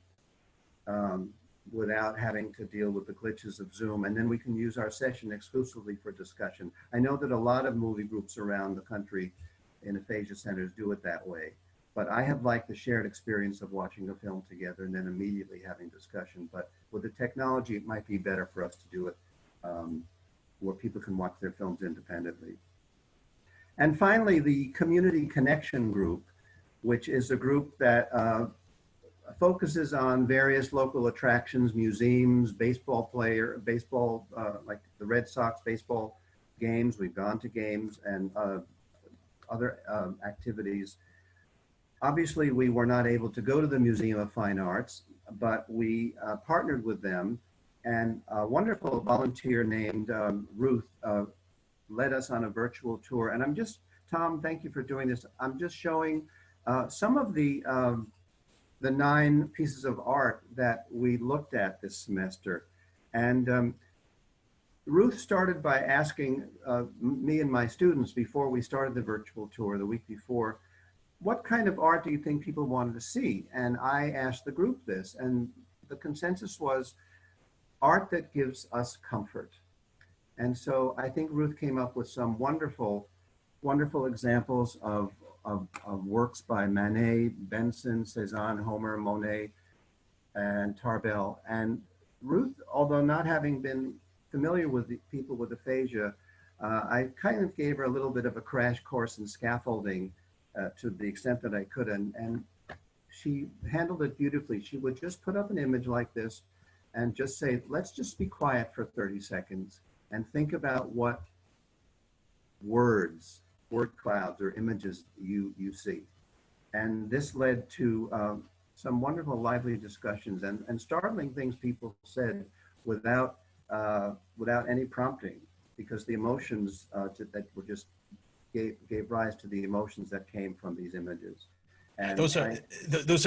without having to deal with the glitches of Zoom. And then we can use our session exclusively for discussion. I know that a lot of movie groups around the country in aphasia centers do it that way, but I have liked the shared experience of watching a film together and then immediately having discussion. But with the technology, it might be better for us to do it where people can watch their films independently. And finally, the Community Connection Group, which is a group that focuses on various local attractions, museums, baseball, like the Red Sox baseball games. We've gone to games and other activities. Obviously, we were not able to go to the Museum of Fine Arts, but we partnered with them, and a wonderful volunteer named Ruth led us on a virtual tour. And Tom, thank you for doing this. I'm just showing some of the 9 pieces of art that we looked at this semester. And Ruth started by asking me and my students before we started the virtual tour the week before, what kind of art do you think people wanted to see? And I asked the group this, and the consensus was art that gives us comfort. And so I think Ruth came up with some wonderful, wonderful examples of works by Manet, Benson, Cézanne, Homer, Monet, and Tarbell. And Ruth, although not having been familiar with the people with aphasia, I kind of gave her a little bit of a crash course in scaffolding to the extent that I could, and she handled it beautifully. She would just put up an image like this and just say, let's just be quiet for 30 seconds and think about what words word clouds or images you see. And this led to some wonderful, lively discussions and startling things people said without any prompting, because the emotions that were just gave rise to the emotions that came from these images. And those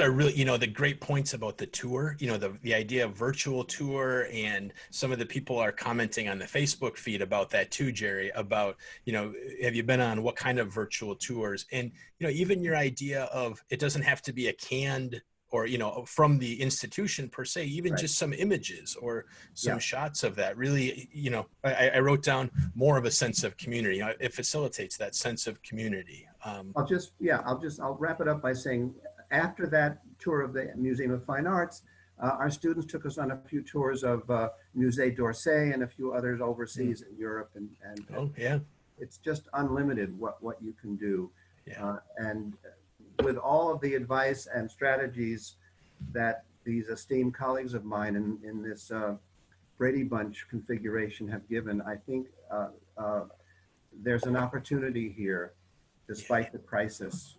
are really, you know, the great points about the tour, you know, the idea of virtual tour, and some of the people are commenting on the Facebook feed about that too, Jerry, about, you know, have you been on what kind of virtual tours? And, you know, even your idea of, it doesn't have to be a canned or, you know, from the institution per se, even just some images or some shots of that really, you know, I wrote down more of a sense of community. You know, it facilitates that sense of community. I'll wrap it up by saying, after that tour of the Museum of Fine Arts, our students took us on a few tours of Musée d'Orsay and a few others overseas in Europe, and it's just unlimited what you can do. And with all of the advice and strategies that these esteemed colleagues of mine in this Brady Bunch configuration have given, I think there's an opportunity here despite the crisis.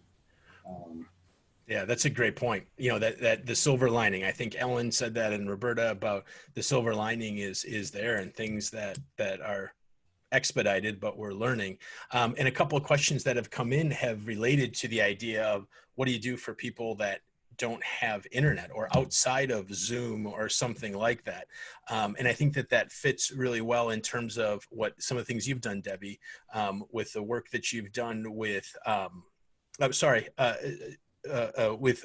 Yeah, that's a great point. You know, that the silver lining, I think Ellen said that, and Roberta, about the silver lining is there, and things that are expedited, but we're learning. And a couple of questions that have come in have related to the idea of, what do you do for people that don't have internet or outside of Zoom or something like that? And I think that fits really well in terms of what some of the things you've done, Debbie, with the work that you've done with,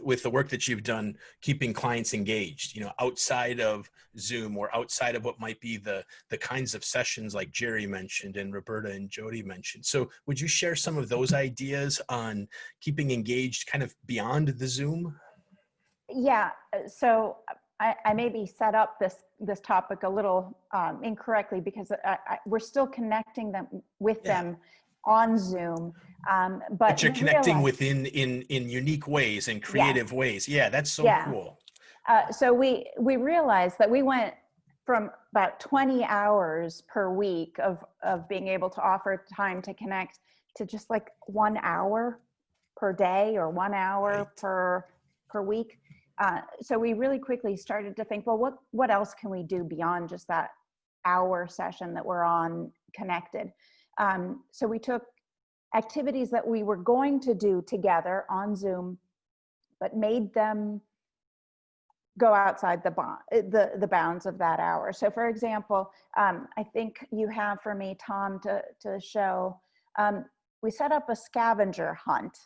with the work that you've done keeping clients engaged, you know, outside of Zoom or outside of what might be the kinds of sessions like Jerry mentioned and Roberta and Jodie mentioned. So would you share some of those ideas on keeping engaged kind of beyond the Zoom? Yeah, so I maybe set up this topic a little incorrectly, because we're still connecting them with them on Zoom, but you're connecting within in unique ways and creative ways. Yeah, that's so cool. So we realized that we went from about 20 hours per week of being able to offer time to connect to just like 1 hour per day or 1 hour per week. So we really quickly started to think, well, what else can we do beyond just that hour session that we're on connected? So we took activities that we were going to do together on Zoom, but made them go outside the bounds of that hour. So for example, I think you have for me, Tom, to show, we set up a scavenger hunt,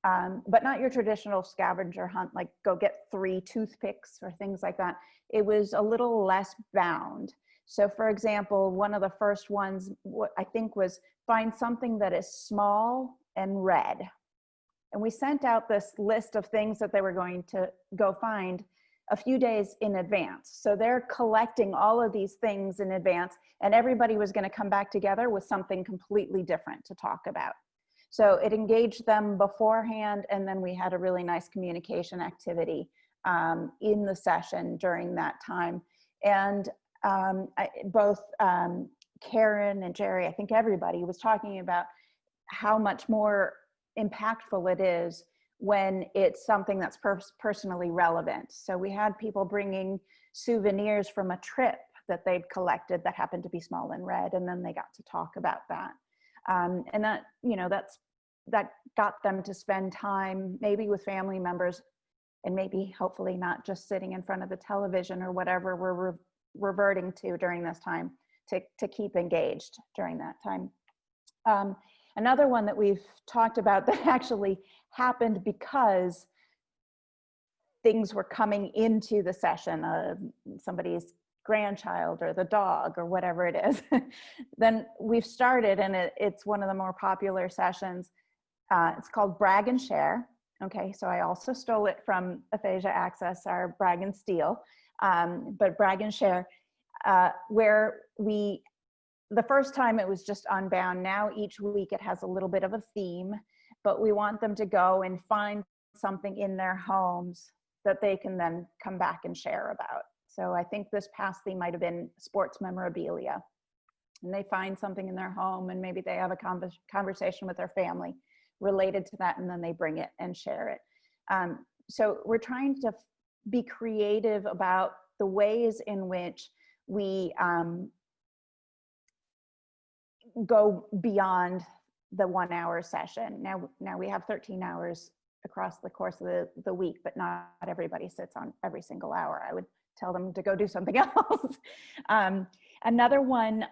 but not your traditional scavenger hunt, like go get 3 toothpicks or things like that. It was a little less bound. So for example, one of the first ones I think was find something that is small and red. And we sent out this list of things that they were going to go find a few days in advance. So they're collecting all of these things in advance, and everybody was going to come back together with something completely different to talk about. So it engaged them beforehand, and then we had a really nice communication activity in the session during that time. And both Karen and Jerry, I think everybody was talking about how much more impactful it is when it's something that's personally relevant. So we had people bringing souvenirs from a trip that they'd collected that happened to be small and red, and then they got to talk about that. And that, you know, that got them to spend time maybe with family members, and maybe hopefully not just sitting in front of the television or whatever we're reverting to during this time, to keep engaged during that time. Another one that we've talked about that actually happened because things were coming into the session, somebody's grandchild or the dog or whatever it is, then we've started, and it's one of the more popular sessions. It's called Brag and Share. Okay, so I also stole it from Aphasia Access, our Brag and Steal, but Brag and Share, where the first time it was just unbound. Now each week it has a little bit of a theme, but we want them to go and find something in their homes that they can then come back and share about. So I think this past theme might have been sports memorabilia. and they find something in their home, and maybe they have a conversation with their family related to that, and then they bring it and share it. So we're trying to be creative about the ways in which we go beyond the 1 hour session. Now we have 13 hours across the course of the week, but not everybody sits on every single hour. I would tell them to go do something else. Another one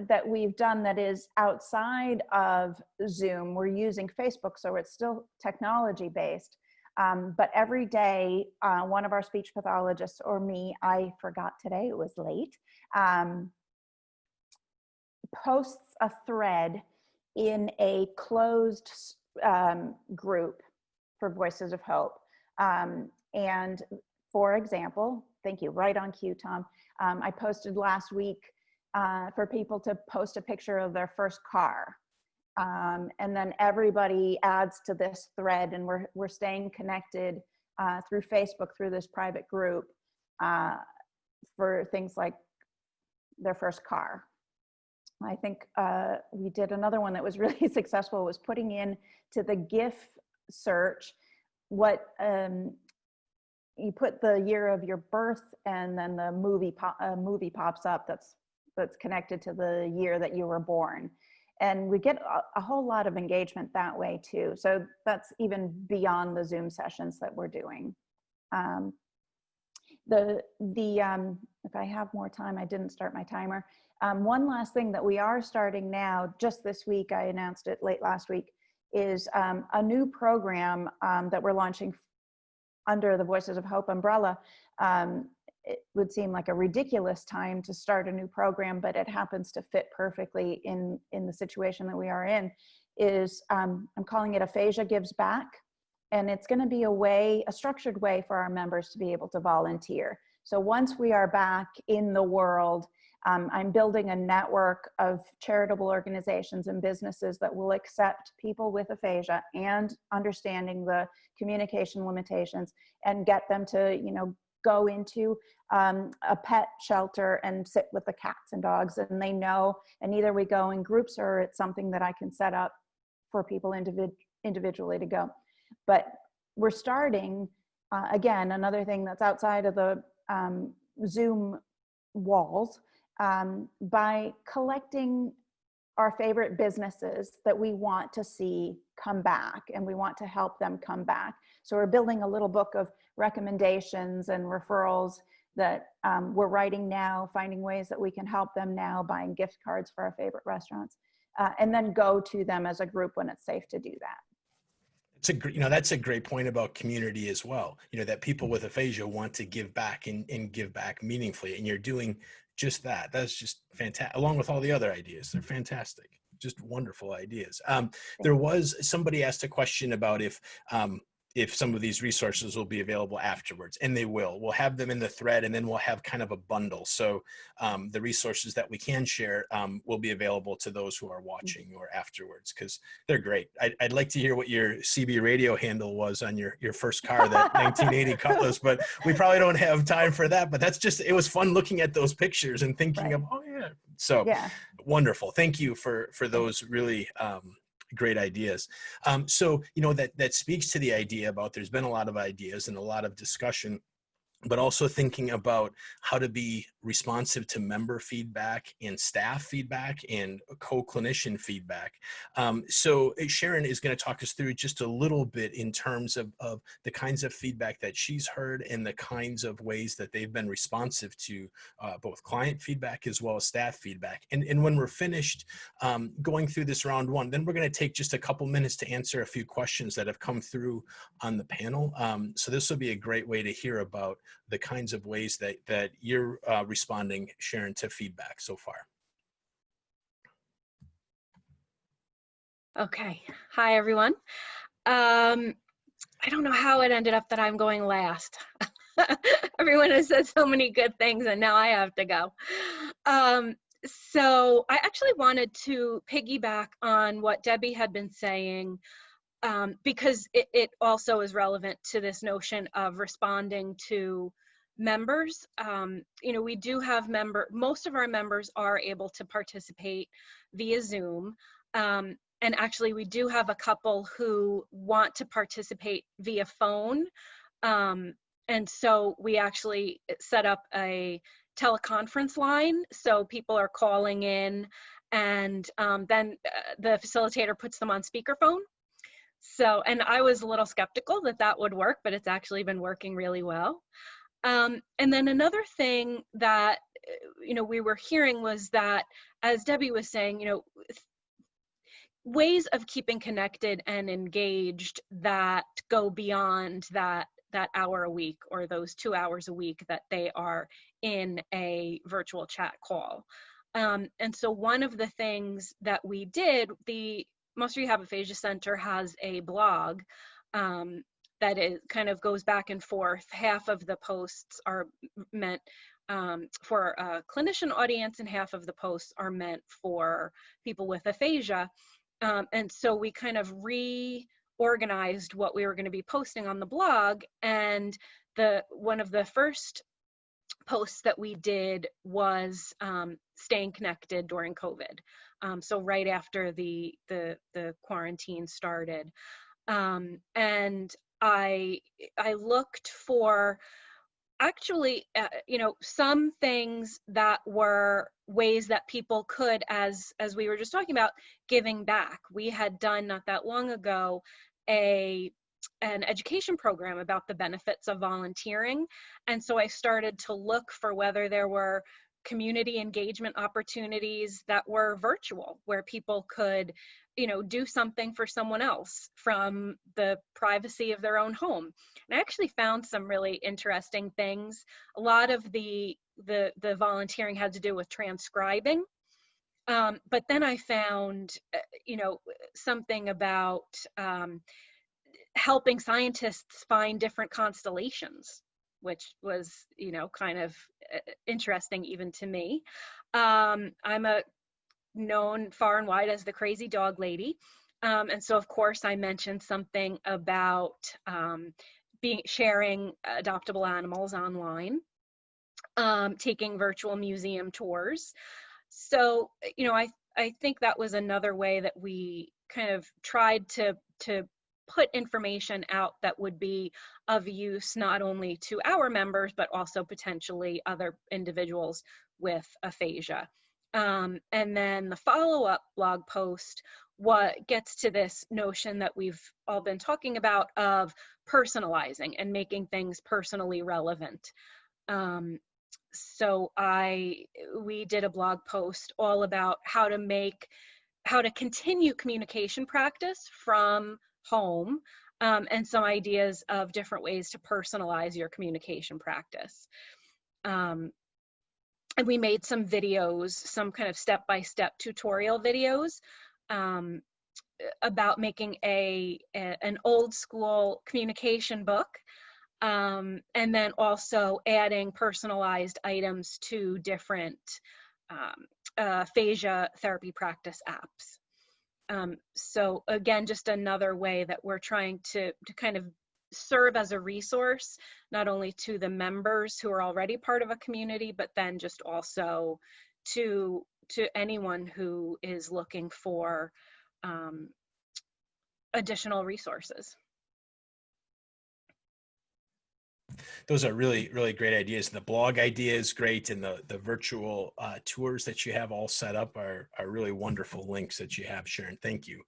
that we've done that is outside of Zoom, we're using Facebook, so it's still technology based. But every day, one of our speech pathologists or me, I forgot today, it was late, posts a thread in a closed group for Voices of Hope. And for example, thank you, right on cue, Tom. I posted last week for people to post a picture of their first car. And then everybody adds to this thread, and we're staying connected through Facebook, through this private group for things like their first car. I think we did another one that was really successful, was putting in to the GIF search what you put the year of your birth, and then the movie pops up that's connected to the year that you were born. And we get a whole lot of engagement that way too. So that's even beyond the Zoom sessions that we're doing. If I have more time, I didn't start my timer. One last thing that we are starting now, just this week, I announced it late last week, is a new program that we're launching under the Voices of Hope umbrella. It would seem like a ridiculous time to start a new program, but it happens to fit perfectly in the situation that we are in, is I'm calling it Aphasia Gives Back. And it's going to be a structured way for our members to be able to volunteer. So once we are back in the world, I'm building a network of charitable organizations and businesses that will accept people with aphasia and understanding the communication limitations, and get them to, go into a pet shelter and sit with the cats and dogs, and they know, and either we go in groups or it's something that I can set up for people individually to go. But we're starting, again, another thing that's outside of the Zoom walls, by collecting our favorite businesses that we want to see come back, and we want to help them come back. So we're building a little book of recommendations and referrals that we're writing now, finding ways that we can help them now, buying gift cards for our favorite restaurants, and then go to them as a group when it's safe to do that. That's a great point about community as well. That people with aphasia want to give back and give back meaningfully, and you're doing just that. That's just fantastic. Along with all the other ideas, they're fantastic. Just wonderful ideas. Somebody asked a question about if some of these resources will be available afterwards, and they will. We'll have them in the thread, and then we'll have kind of a bundle. So the resources that we can share will be available to those who are watching or afterwards, because they're great. I'd like to hear what your CB radio handle was on your first car, that 1980 Cutlass, but we probably don't have time for that. But it was fun looking at those pictures and thinking of, oh yeah. So wonderful. Thank you for those really great ideas. So, that speaks to the idea about, there's been a lot of ideas and a lot of discussion, but also thinking about how to be responsive to member feedback and staff feedback and co-clinician feedback. So Sharon is going to talk us through just a little bit in terms of the kinds of feedback that she's heard and the kinds of ways that they've been responsive to both client feedback as well as staff feedback. And when we're finished going through this round one, then we're going to take just a couple minutes to answer a few questions that have come through on the panel. So this will be a great way to hear about the kinds of ways that you're responding, Sharon, to feedback so far. Okay. Hi, everyone. I don't know how it ended up that I'm going last. Everyone has said so many good things, and now I have to go. So I actually wanted to piggyback on what Debbie had been saying, because it also is relevant to this notion of responding to members, you know, we do have most of our members are able to participate via Zoom. And actually, we do have a couple who want to participate via phone. And so we actually set up a teleconference line. So people are calling in, and then the facilitator puts them on speakerphone. So, and I was a little skeptical that that would work, but it's actually been working really well. And then another thing that, you know, we were hearing was that, as Debbie was saying, you know, ways of keeping connected and engaged that go beyond that hour a week or those 2 hours a week that they are in a virtual chat call. And so one of the things that we did, the Moss Rehab Aphasia Center has a blog that is kind of goes back and forth. Half of the posts are meant for a clinician audience, and half of the posts are meant for people with aphasia. And so we kind of reorganized what we were going to be posting on the blog. And one of the first posts that we did was staying connected during COVID. So right after the quarantine started. And I looked for actually, you know, some things that were ways that people could, as we were just talking about, giving back. We had done not that long ago an education program about the benefits of volunteering. And so I started to look for whether there were community engagement opportunities that were virtual, where people could, you know, do something for someone else from the privacy of their own home. And I actually found some really interesting things. A lot of the volunteering had to do with transcribing. But then I found, you know, something about helping scientists find different constellations, which was, you know, kind of interesting even to me. I'm known far and wide as the crazy dog lady. And so of course I mentioned something about sharing adoptable animals online, taking virtual museum tours. So, you know, I think that was another way that we kind of tried to put information out that would be of use not only to our members, but also potentially other individuals with aphasia. And then the follow-up blog post, what gets to this notion that we've all been talking about of personalizing and making things personally relevant. So we did a blog post all about how to continue communication practice from home, and some ideas of different ways to personalize your communication practice. And we made some videos, some kind of step-by-step tutorial videos about making an old school communication book, and then also adding personalized items to different aphasia therapy practice apps. So again, just another way that we're trying to kind of serve as a resource, not only to the members who are already part of a community, but then just also to anyone who is looking for additional resources. Those are really, really great ideas. The blog idea is great, and the virtual tours that you have all set up are really wonderful links that you have, Sharon. Thank you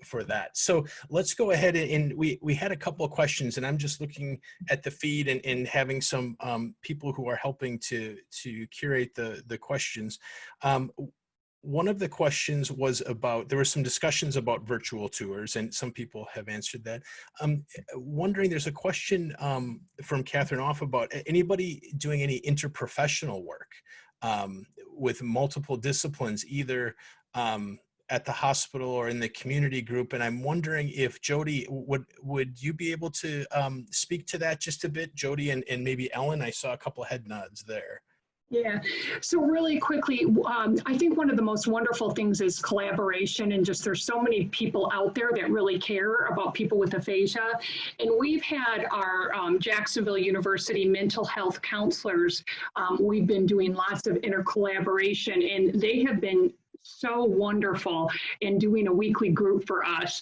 for that. So let's go ahead, and we had a couple of questions, and I'm just looking at the feed and having some people who are helping to curate the questions. One of the questions was about, there were some discussions about virtual tours, and some people have answered that. Wondering, there's a question from Catherine Off about anybody doing any interprofessional work with multiple disciplines, either at the hospital or in the community group. And I'm wondering if Jodie, would you be able to speak to that just a bit, Jodie, and maybe Ellen? I saw a couple head nods there. Yeah, so really quickly, I think one of the most wonderful things is collaboration, and just there's so many people out there that really care about people with aphasia. And we've had our Jacksonville University mental health counselors, we've been doing lots of intercollaboration, and they have been so wonderful in doing a weekly group for us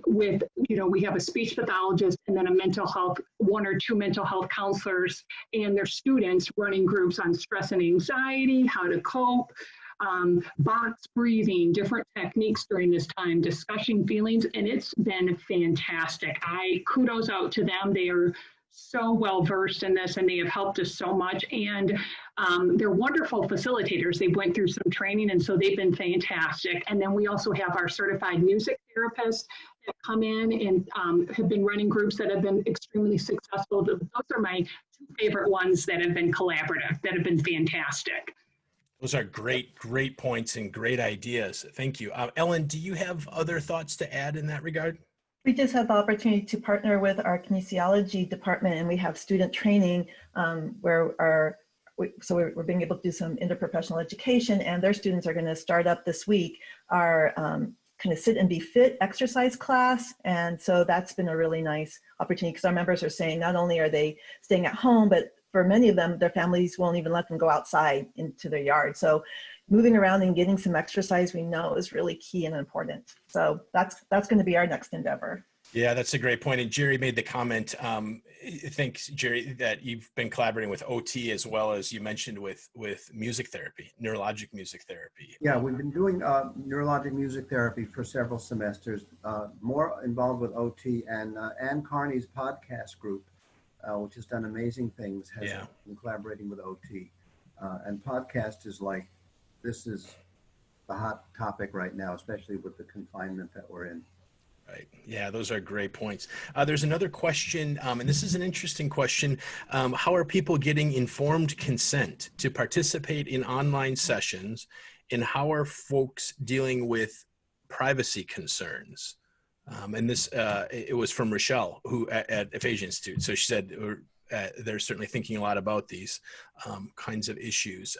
with, we have a speech pathologist and then a mental health, one or two mental health counselors and their students running groups on stress and anxiety, how to cope, box breathing, different techniques during this time, discussing feelings, and it's been fantastic. Kudos out to them. They are so well versed in this, and they have helped us so much. And they're wonderful facilitators. They went through some training, and so they've been fantastic. And then we also have our certified music therapists that come in and have been running groups that have been extremely successful. Those are my two favorite ones that have been collaborative, that have been fantastic. Those are great points and great ideas. Thank you. Ellen, do you have other thoughts to add in that regard? We just had the opportunity to partner with our kinesiology department, and we have student training where we're being able to do some interprofessional education, and their students are going to start up this week our kind of sit and be fit exercise class. And so that's been a really nice opportunity, because our members are saying not only are they staying at home, but for many of them, their families won't even let them go outside into their yard. So moving around and getting some exercise, we know, is really key and important. So that's going to be our next endeavor. Yeah, that's a great point. And Jerry made the comment, thanks, Jerry, that you've been collaborating with OT as well as you mentioned with music therapy, neurologic music therapy. Yeah, we've been doing neurologic music therapy for several semesters, more involved with OT, and Ann Carney's podcast group, which has done amazing things, has been collaborating with OT. And podcast is like, this is the hot topic right now, especially with the confinement that we're in. Right. Yeah, those are great points. There's another question, and this is an interesting question. How are people getting informed consent to participate in online sessions, and how are folks dealing with privacy concerns? And this, it was from Rochelle, who at Aphasia Institute. So she said they're certainly thinking a lot about these kinds of issues.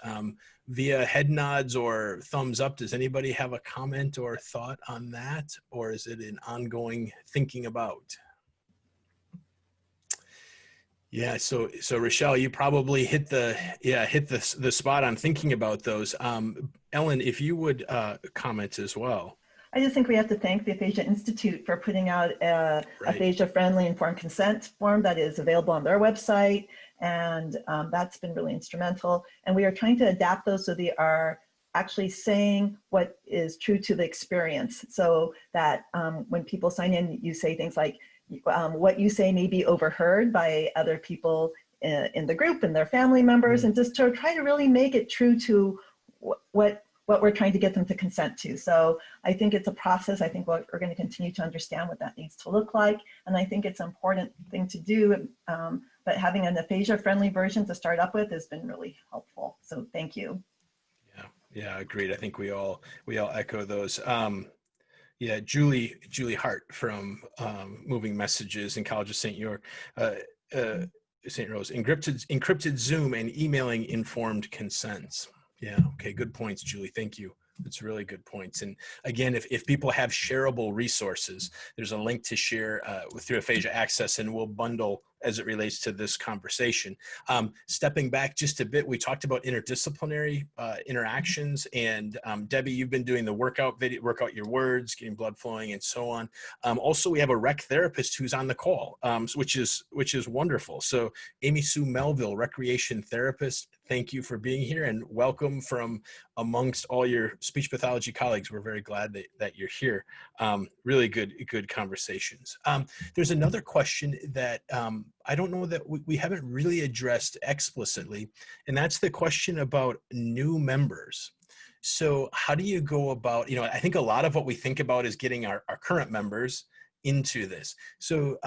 Via head nods or thumbs up, does anybody have a comment or thought on that? Or is it an ongoing thinking about? Yeah, so Rochelle, you probably hit the spot on thinking about those. Ellen, if you would comment as well. I just think we have to thank the Aphasia Institute for putting out a aphasia-friendly informed consent form that is available on their website, and that's been really instrumental. And we are trying to adapt those so they are actually saying what is true to the experience, so that when people sign in, you say things like, what you say may be overheard by other people in the group and their family members, and just to try to really make it true to what we're trying to get them to consent to. So I think it's a process. I think we're going to continue to understand what that needs to look like. And I think it's an important thing to do, but having an aphasia-friendly version to start up with has been really helpful. So thank you. Yeah, agreed. I think we all echo those. Yeah, Julie Hart from Moving Messages in College of St. Rose, encrypted Zoom and emailing informed consents. Yeah. Okay. Good points, Julie. Thank you. That's really good points. And again, if people have shareable resources, there's a link to share through Aphasia Access, and we'll bundle as it relates to this conversation. Stepping back just a bit, we talked about interdisciplinary interactions, and Debbie, you've been doing the workout video, work out your words, getting blood flowing, and so on. Also, we have a rec therapist who's on the call, which is wonderful. So Amy Sue Melville, recreation therapist, thank you for being here, and welcome from amongst all your speech pathology colleagues. We're very glad that you're here. Really good conversations. There's another question that I don't know that we haven't really addressed explicitly, and that's the question about new members. So how do you go about, I think a lot of what we think about is getting our current members into this. So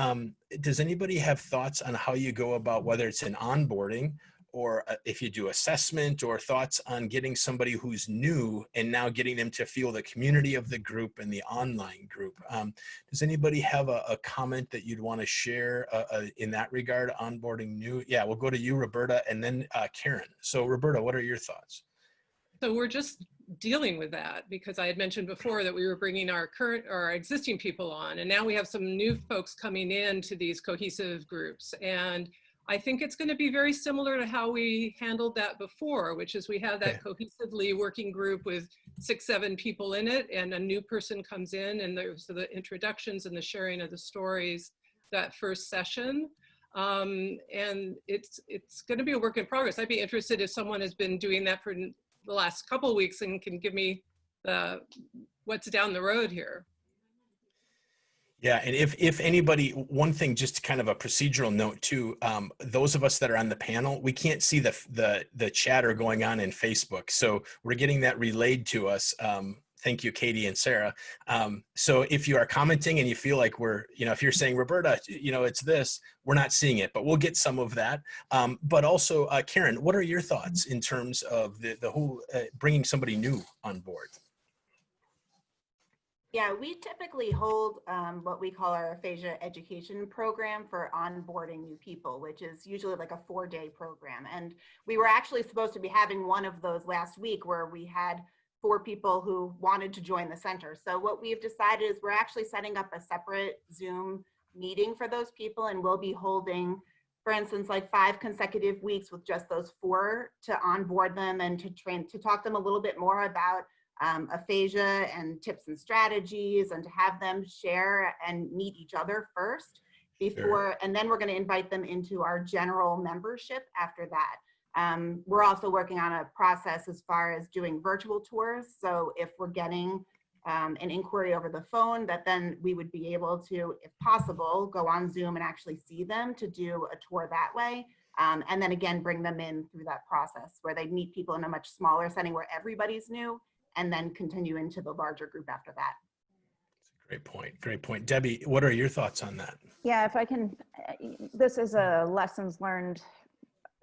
does anybody have thoughts on how you go about, whether it's an onboarding or if you do assessment, or thoughts on getting somebody who's new and now getting them to feel the community of the group and the online group. Does anybody have a comment that you'd want to share in that regard, onboarding new? Yeah, we'll go to you, Roberta, and then Karen. So Roberta, what are your thoughts? So we're just dealing with that, because I had mentioned before that we were bringing our existing people on, and now we have some new folks coming in to these cohesive groups. And I think it's going to be very similar to how we handled that before, which is we have that cohesively working group with 6, 7 people in it, and a new person comes in, and there's the introductions and the sharing of the stories that first session. And it's going to be a work in progress. I'd be interested if someone has been doing that for the last couple of weeks and can give me what's down the road here. Yeah, and if anybody, one thing, just kind of a procedural note too, those of us that are on the panel, we can't see the chatter going on in Facebook. So we're getting that relayed to us. Thank you, Katie and Sarah. So if you are commenting and you feel like if you're saying, Roberta, it's this, we're not seeing it, but we'll get some of that. But also, Karen, what are your thoughts in terms of the whole bringing somebody new on board? Yeah, we typically hold what we call our aphasia education program for onboarding new people, which is usually like a 4-day program. And we were actually supposed to be having one of those last week, where we had 4 people who wanted to join the center. So what we've decided is we're actually setting up a separate Zoom meeting for those people, and we'll be holding, for instance, like 5 consecutive weeks with just those 4 to onboard them and to talk to them a little bit more about aphasia and tips and strategies, and to have them share and meet each other first before, and then we're going to invite them into our general membership after that. We're also working on a process as far as doing virtual tours. So if we're getting an inquiry over the phone, that then we would be able to, if possible, go on Zoom and actually see them to do a tour that way. And then again, bring them in through that process where they meet people in a much smaller setting where everybody's new, and then continue into the larger group after that. Great point. Great point. Debbie, what are your thoughts on that? Yeah, if I can, this is a lessons learned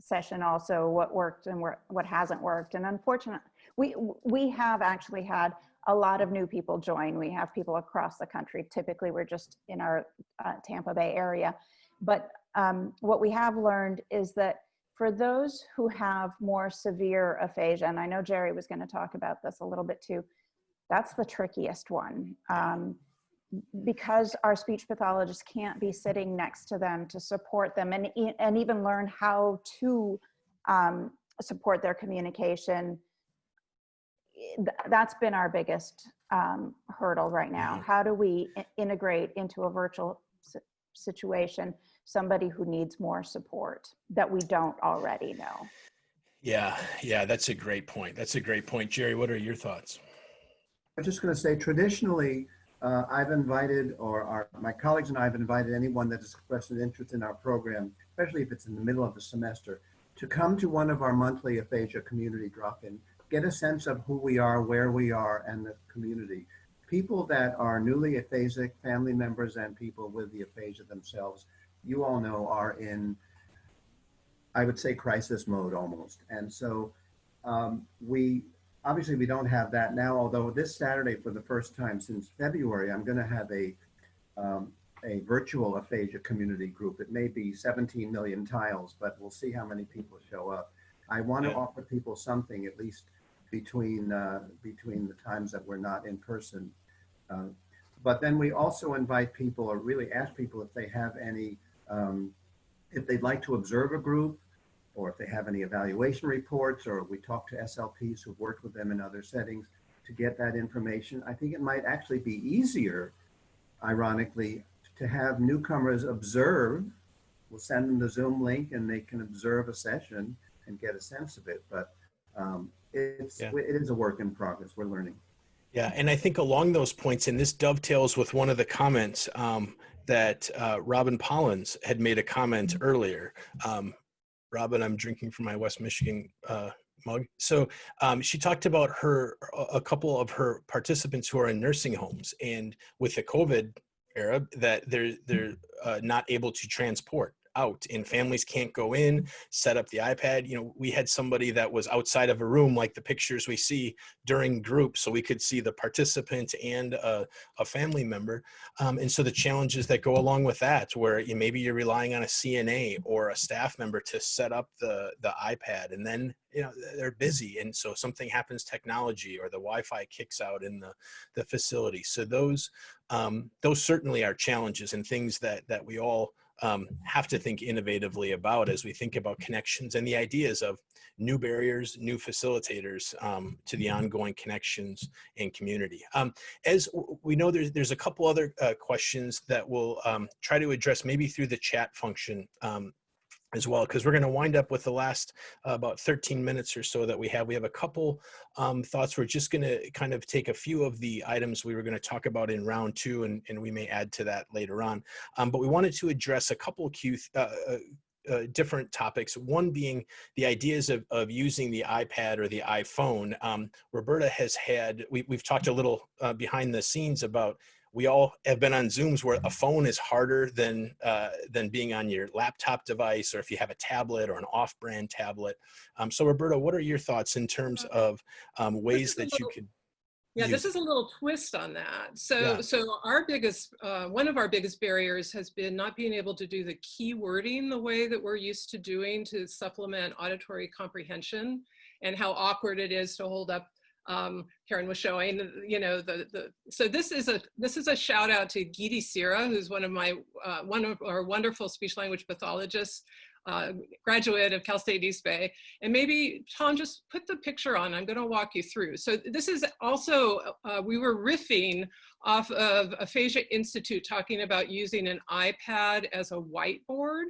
session also, what worked and what hasn't worked. And unfortunately, we have actually had a lot of new people join. We have people across the country. Typically, we're just in our Tampa Bay area. But what we have learned is that for those who have more severe aphasia, and I know Jerry was going to talk about this a little bit too, that's the trickiest one. Because our speech pathologists can't be sitting next to them to support them and even learn how to support their communication. That's been our biggest hurdle right now. How do we integrate into a virtual situation somebody who needs more support that we don't already know? Yeah, that's a great point. That's a great point. Jerry, what are your thoughts? I'm just going to say, traditionally, I've invited, or my colleagues and I have invited anyone that has expressed an interest in our program, especially if it's in the middle of the semester, to come to one of our monthly aphasia community drop-in, get a sense of who we are, where we are, and the community. People that are newly aphasic, family members, and people with the aphasia themselves, you all know, are in, I would say, crisis mode almost. And so obviously we don't have that now, although this Saturday, for the first time since February, I'm going to have a virtual aphasia community group. It may be 17 million tiles, but we'll see how many people show up. I want to offer people something, at least between the times that we're not in person. But then we also invite people, or really ask people, if they have any, if they'd like to observe a group, or if they have any evaluation reports, or we talk to SLPs who've worked with them in other settings to get that information. I think it might actually be easier, ironically, to have newcomers observe. We'll send them the Zoom link and they can observe a session and get a sense of it. But it is a work in progress. We're learning. Yeah, and I think along those points, and this dovetails with one of the comments that Robin Pollins had made a comment earlier. Robin, I'm drinking from my West Michigan mug. So she talked about a couple of her participants who are in nursing homes, and with the COVID era, that they're not able to transport out and families can't go in, set up the iPad. You know, we had somebody that was outside of a room, like the pictures we see during groups, so we could see the participant and a family member. And so the challenges that go along with that, where maybe you're relying on a CNA or a staff member to set up the iPad, and then, you know, they're busy. And so something happens, technology, or the Wi-Fi kicks out in the facility. So those certainly are challenges and things that we all have to think innovatively about as we think about connections and the ideas of new barriers, new facilitators to the ongoing connections and community. As we know, there's a couple other questions that we'll try to address maybe through the chat function as well, because we're going to wind up with the last about 13 minutes or so that we have. We have a couple thoughts. We're just going to kind of take a few of the items we were going to talk about in round two, and we may add to that later on. But we wanted to address a couple different topics, one being the ideas of using the iPad or the iPhone. Roberta has had, we've talked a little behind the scenes about, we all have been on Zooms where a phone is harder than being on your laptop device, or if you have a tablet or an off-brand tablet. So Roberta, what are your thoughts in terms of ways that you could use this is a little twist on that. So, Yeah. so our biggest, one of our biggest barriers has been not being able to do the keywording the way that we're used to doing to supplement auditory comprehension, and how awkward it is to hold up. Karen was showing, you know, so this is a shout out to Gidi Sira, who's one of our wonderful speech language pathologists, graduate of Cal State East Bay. And maybe Tom, just put the picture on. I'm going to walk you through. So this is also, we were riffing off of Aphasia Institute talking about using an iPad as a whiteboard.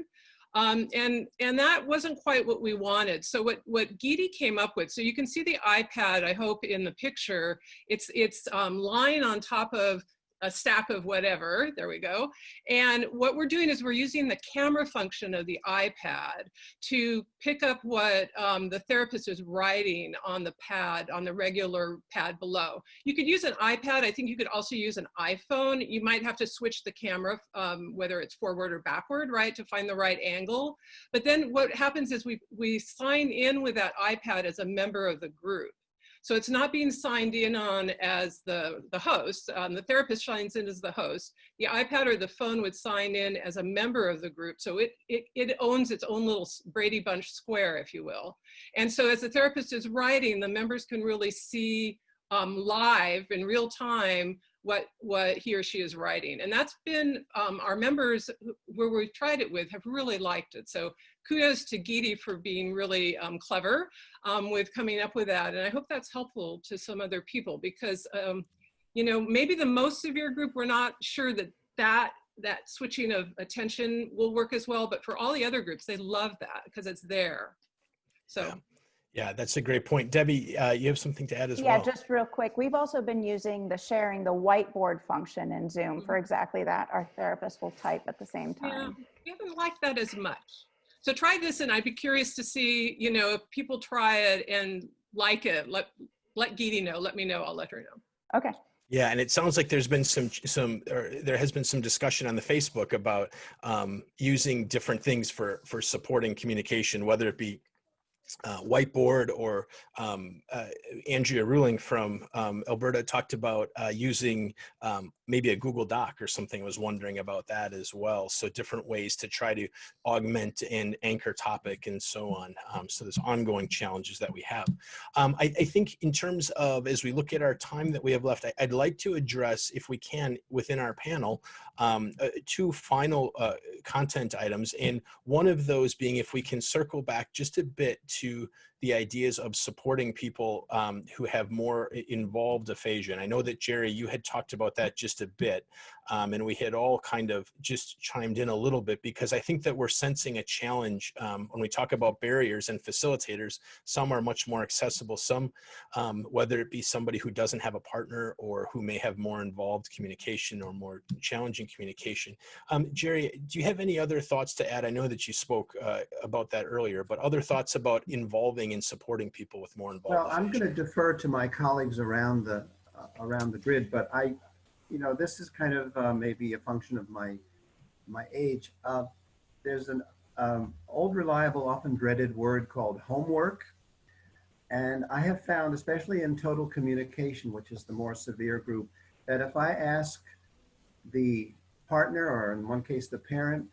And that wasn't quite what we wanted. So what Gidi came up with, so you can see the iPad, I hope, in the picture. It's lying on top of a stack of whatever, there we go. And what we're doing is we're using the camera function of the iPad to pick up what the therapist is writing on the pad, on the regular pad below. You could use an iPad. I think you could also use an iPhone. You might have to switch the camera, whether it's forward or backward, right, to find the right angle. But then what happens is we sign in with that iPad as a member of the group. So it's not being signed in on as the host. The therapist signs in as the host. The iPad or the phone would sign in as a member of the group. So it owns its own little Brady Bunch square, if you will. And so as the therapist is writing, the members can really see live in real time what he or she is writing. And that's been, our members where we've tried it with have really liked it. So kudos to Gidi for being really clever with coming up with that. And I hope that's helpful to some other people, because, you know, maybe the most severe group, we're not sure that switching of attention will work as well, but for all the other groups, they love that because it's there. So. Yeah, that's a great point. Debbie, you have something to add as well. Yeah, just real quick. We've also been using sharing the whiteboard function in Zoom for exactly that. Our therapist will type at the same time. Yeah, we haven't liked that as much. So try this, and I'd be curious to see, you know, if people try it and like it, let Gidi know, let me know, I'll let her know. Okay. Yeah, and it sounds like there's been there has been some discussion on the Facebook about using different things for supporting communication, whether it be whiteboard or Andrea Ruling from Alberta talked about using maybe a Google Doc or something. I was wondering about that as well. So different ways to try to augment and anchor topic and so on. So there's ongoing challenges that we have. I think in terms of, as we look at our time that we have left, I'd like to address, if we can, within our panel, two final content items. And one of those being, if we can circle back just a bit to the ideas of supporting people who have more involved aphasia. And I know that, Jerry, you had talked about that just a bit, and we had all kind of just chimed in a little bit, because I think that we're sensing a challenge when we talk about barriers and facilitators. Some are much more accessible, some, whether it be somebody who doesn't have a partner or who may have more involved communication or more challenging communication. Jerry, do you have any other thoughts to add? I know that you spoke about that earlier, but other thoughts about involving and supporting people with more involved Well, I'm going to defer to my colleagues around the grid, but you know, this is kind of maybe a function of my age. There's old, reliable, often dreaded word called homework. And I have found, especially in total communication, which is the more severe group, that if I ask the partner, or in one case the parent,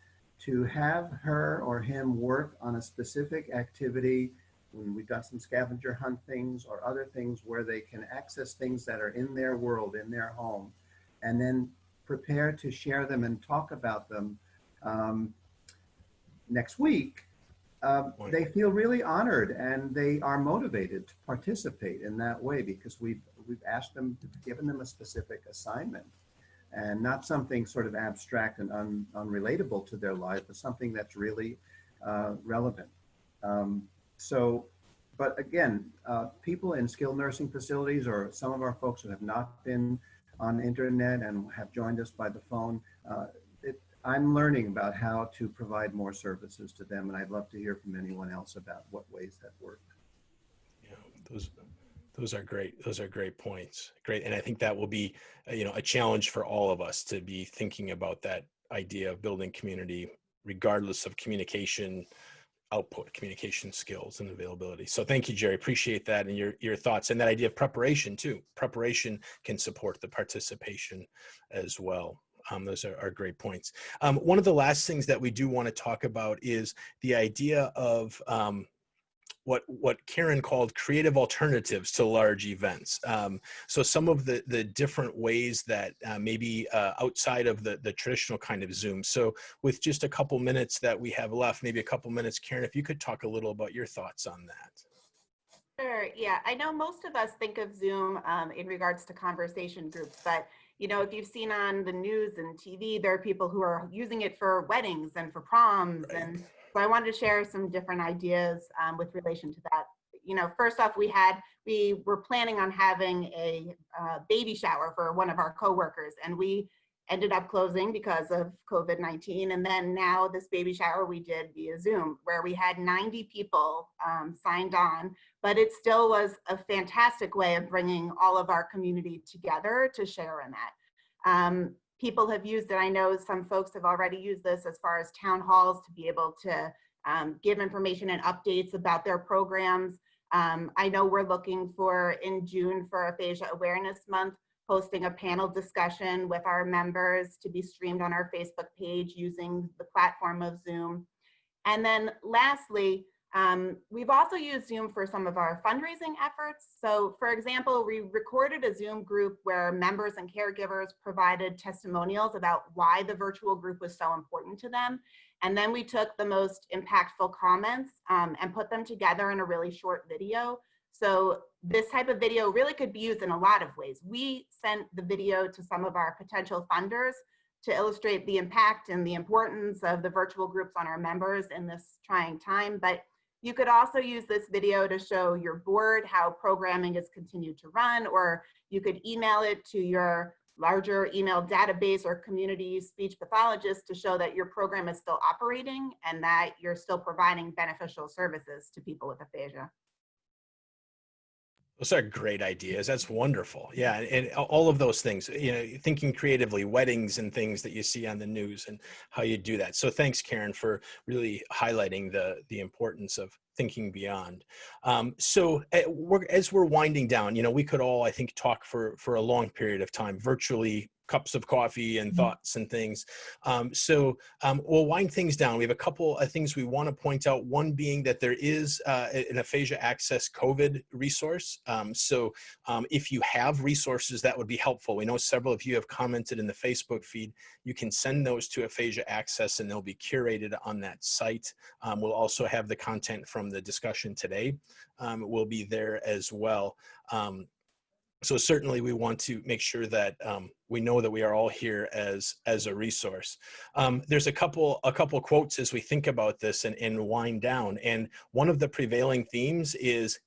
to have her or him work on a specific activity, when we've done some scavenger hunt things or other things where they can access things that are in their world, in their home, and then prepare to share them and talk about them next week, they feel really honored and they are motivated to participate in that way, because we've asked them, given them a specific assignment, and not something sort of abstract and unrelatable to their life, but something that's really relevant. But again, people in skilled nursing facilities, or some of our folks who have not been on the internet and have joined us by the phone, I'm learning about how to provide more services to them, and I'd love to hear from anyone else about what ways that work. Yeah, those are great. Those are great points. Great, and I think that will be, a challenge for all of us to be thinking about that idea of building community, regardless of communication output, communication skills, and availability. So thank you, Jerry. Appreciate that, and your thoughts, and that idea of preparation too. Preparation can support the participation as well. Those are great points. One of the last things that we do want to talk about is the idea of what Karen called creative alternatives to large events. So some of the different ways that maybe outside of the traditional kind of Zoom. So with just a couple minutes that we have left, maybe a couple minutes, Karen, if you could talk a little about your thoughts on that. Sure, yeah. I know most of us think of Zoom in regards to conversation groups, but if you've seen on the news and TV, there are people who are using it for weddings and for proms. Right. And so I wanted to share some different ideas with relation to that. First off, we were planning on having a baby shower for one of our coworkers, and we ended up closing because of COVID-19. And then now this baby shower we did via Zoom, where we had 90 people signed on, but it still was a fantastic way of bringing all of our community together to share in that. People have used it. I know some folks have already used this as far as town halls to be able to give information and updates about their programs. I know we're looking for, in June, for Aphasia Awareness Month, hosting a panel discussion with our members to be streamed on our Facebook page using the platform of Zoom. And then lastly, we've also used Zoom for some of our fundraising efforts. So for example, we recorded a Zoom group where members and caregivers provided testimonials about why the virtual group was so important to them. And then we took the most impactful comments and put them together in a really short video. So this type of video really could be used in a lot of ways. We sent the video to some of our potential funders to illustrate the impact and the importance of the virtual groups on our members in this trying time. But you could also use this video to show your board how programming is continued to run, or you could email it to your larger email database or community speech pathologist to show that your program is still operating and that you're still providing beneficial services to people with aphasia. Those are great ideas. That's wonderful. Yeah, and all of those things, thinking creatively, weddings and things that you see on the news and how you do that. So thanks, Karen, for really highlighting the importance of thinking beyond. So as we're winding down, we could all, I think, talk for a long period of time, virtually, cups of coffee and thoughts and things. We'll wind things down. We have a couple of things we want to point out. One being that there is an Aphasia Access COVID resource. If you have resources, that would be helpful. We know several of you have commented in the Facebook feed. You can send those to Aphasia Access and they'll be curated on that site. We'll also have the content from the discussion today. Will be there as well. So certainly we want to make sure that we know that we are all here as a resource. There's a couple quotes as we think about this and wind down. And one of the prevailing themes is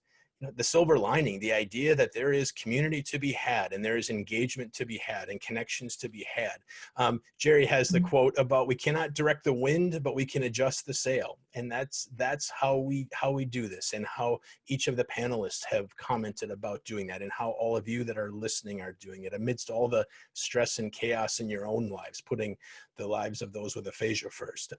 the silver lining, the idea that there is community to be had and there is engagement to be had and connections to be had. Jerry has the quote about, we cannot direct the wind, but we can adjust the sail. And that's how we do this, and how each of the panelists have commented about doing that, and how all of you that are listening are doing it amidst all the stress and chaos in your own lives, putting the lives of those with aphasia first.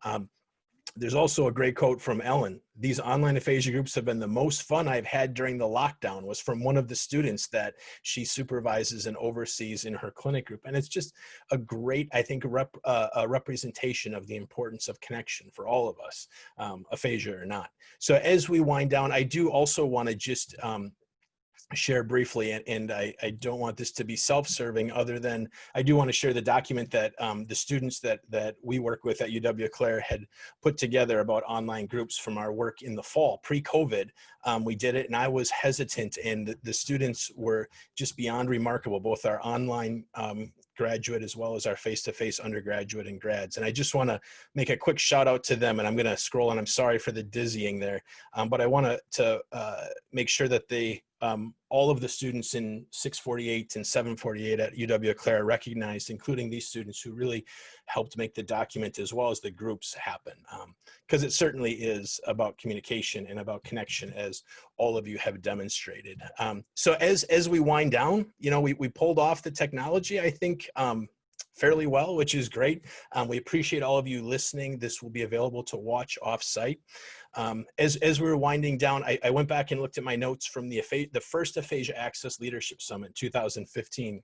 There's also a great quote from Ellen. These online aphasia groups have been the most fun I've had during the lockdown, was from one of the students that she supervises and oversees in her clinic group. And it's just a great, I think, a representation of the importance of connection for all of us, aphasia or not. So as we wind down, I do also want to just share briefly, and I don't want this to be self-serving, other than I do want to share the document that the students that we work with at UW-Clare had put together about online groups from our work in the fall, pre-COVID. We did it, and I was hesitant, and the students were just beyond remarkable, both our online graduate as well as our face-to-face undergraduate and grads. And I just want to make a quick shout out to them, and I'm going to scroll, and I'm sorry for the dizzying there, but I want to make sure that they all of the students in 648 and 748 at UW-Clare are recognized, including these students who really helped make the document as well as the groups happen. Because it certainly is about communication and about connection, as all of you have demonstrated. So as we wind down, you know, we pulled off the technology, I think, fairly well, which is great. We appreciate all of you listening. This will be available to watch off-site. As we were winding down, I went back and looked at my notes from the first Aphasia Access Leadership Summit 2015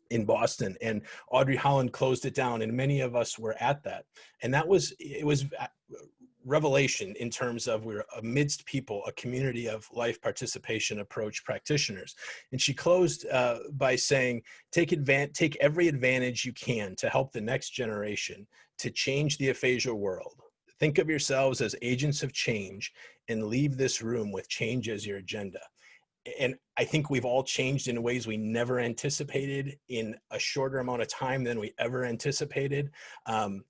in Boston, and Audrey Holland closed it down, and many of us were at that. And it was revelation in terms of we're amidst people, a community of life participation approach practitioners. And she closed by saying, take every advantage you can to help the next generation to change the aphasia world. Think of yourselves as agents of change and leave this room with change as your agenda. And I think we've all changed in ways we never anticipated in a shorter amount of time than we ever anticipated.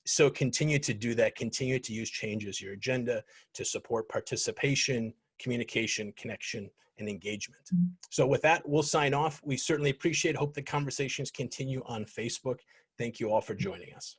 So continue to do that. Continue to use change as your agenda to support participation, communication, connection, and engagement. So with that, we'll sign off. We certainly appreciate, hope the conversations continue on Facebook. Thank you all for joining us.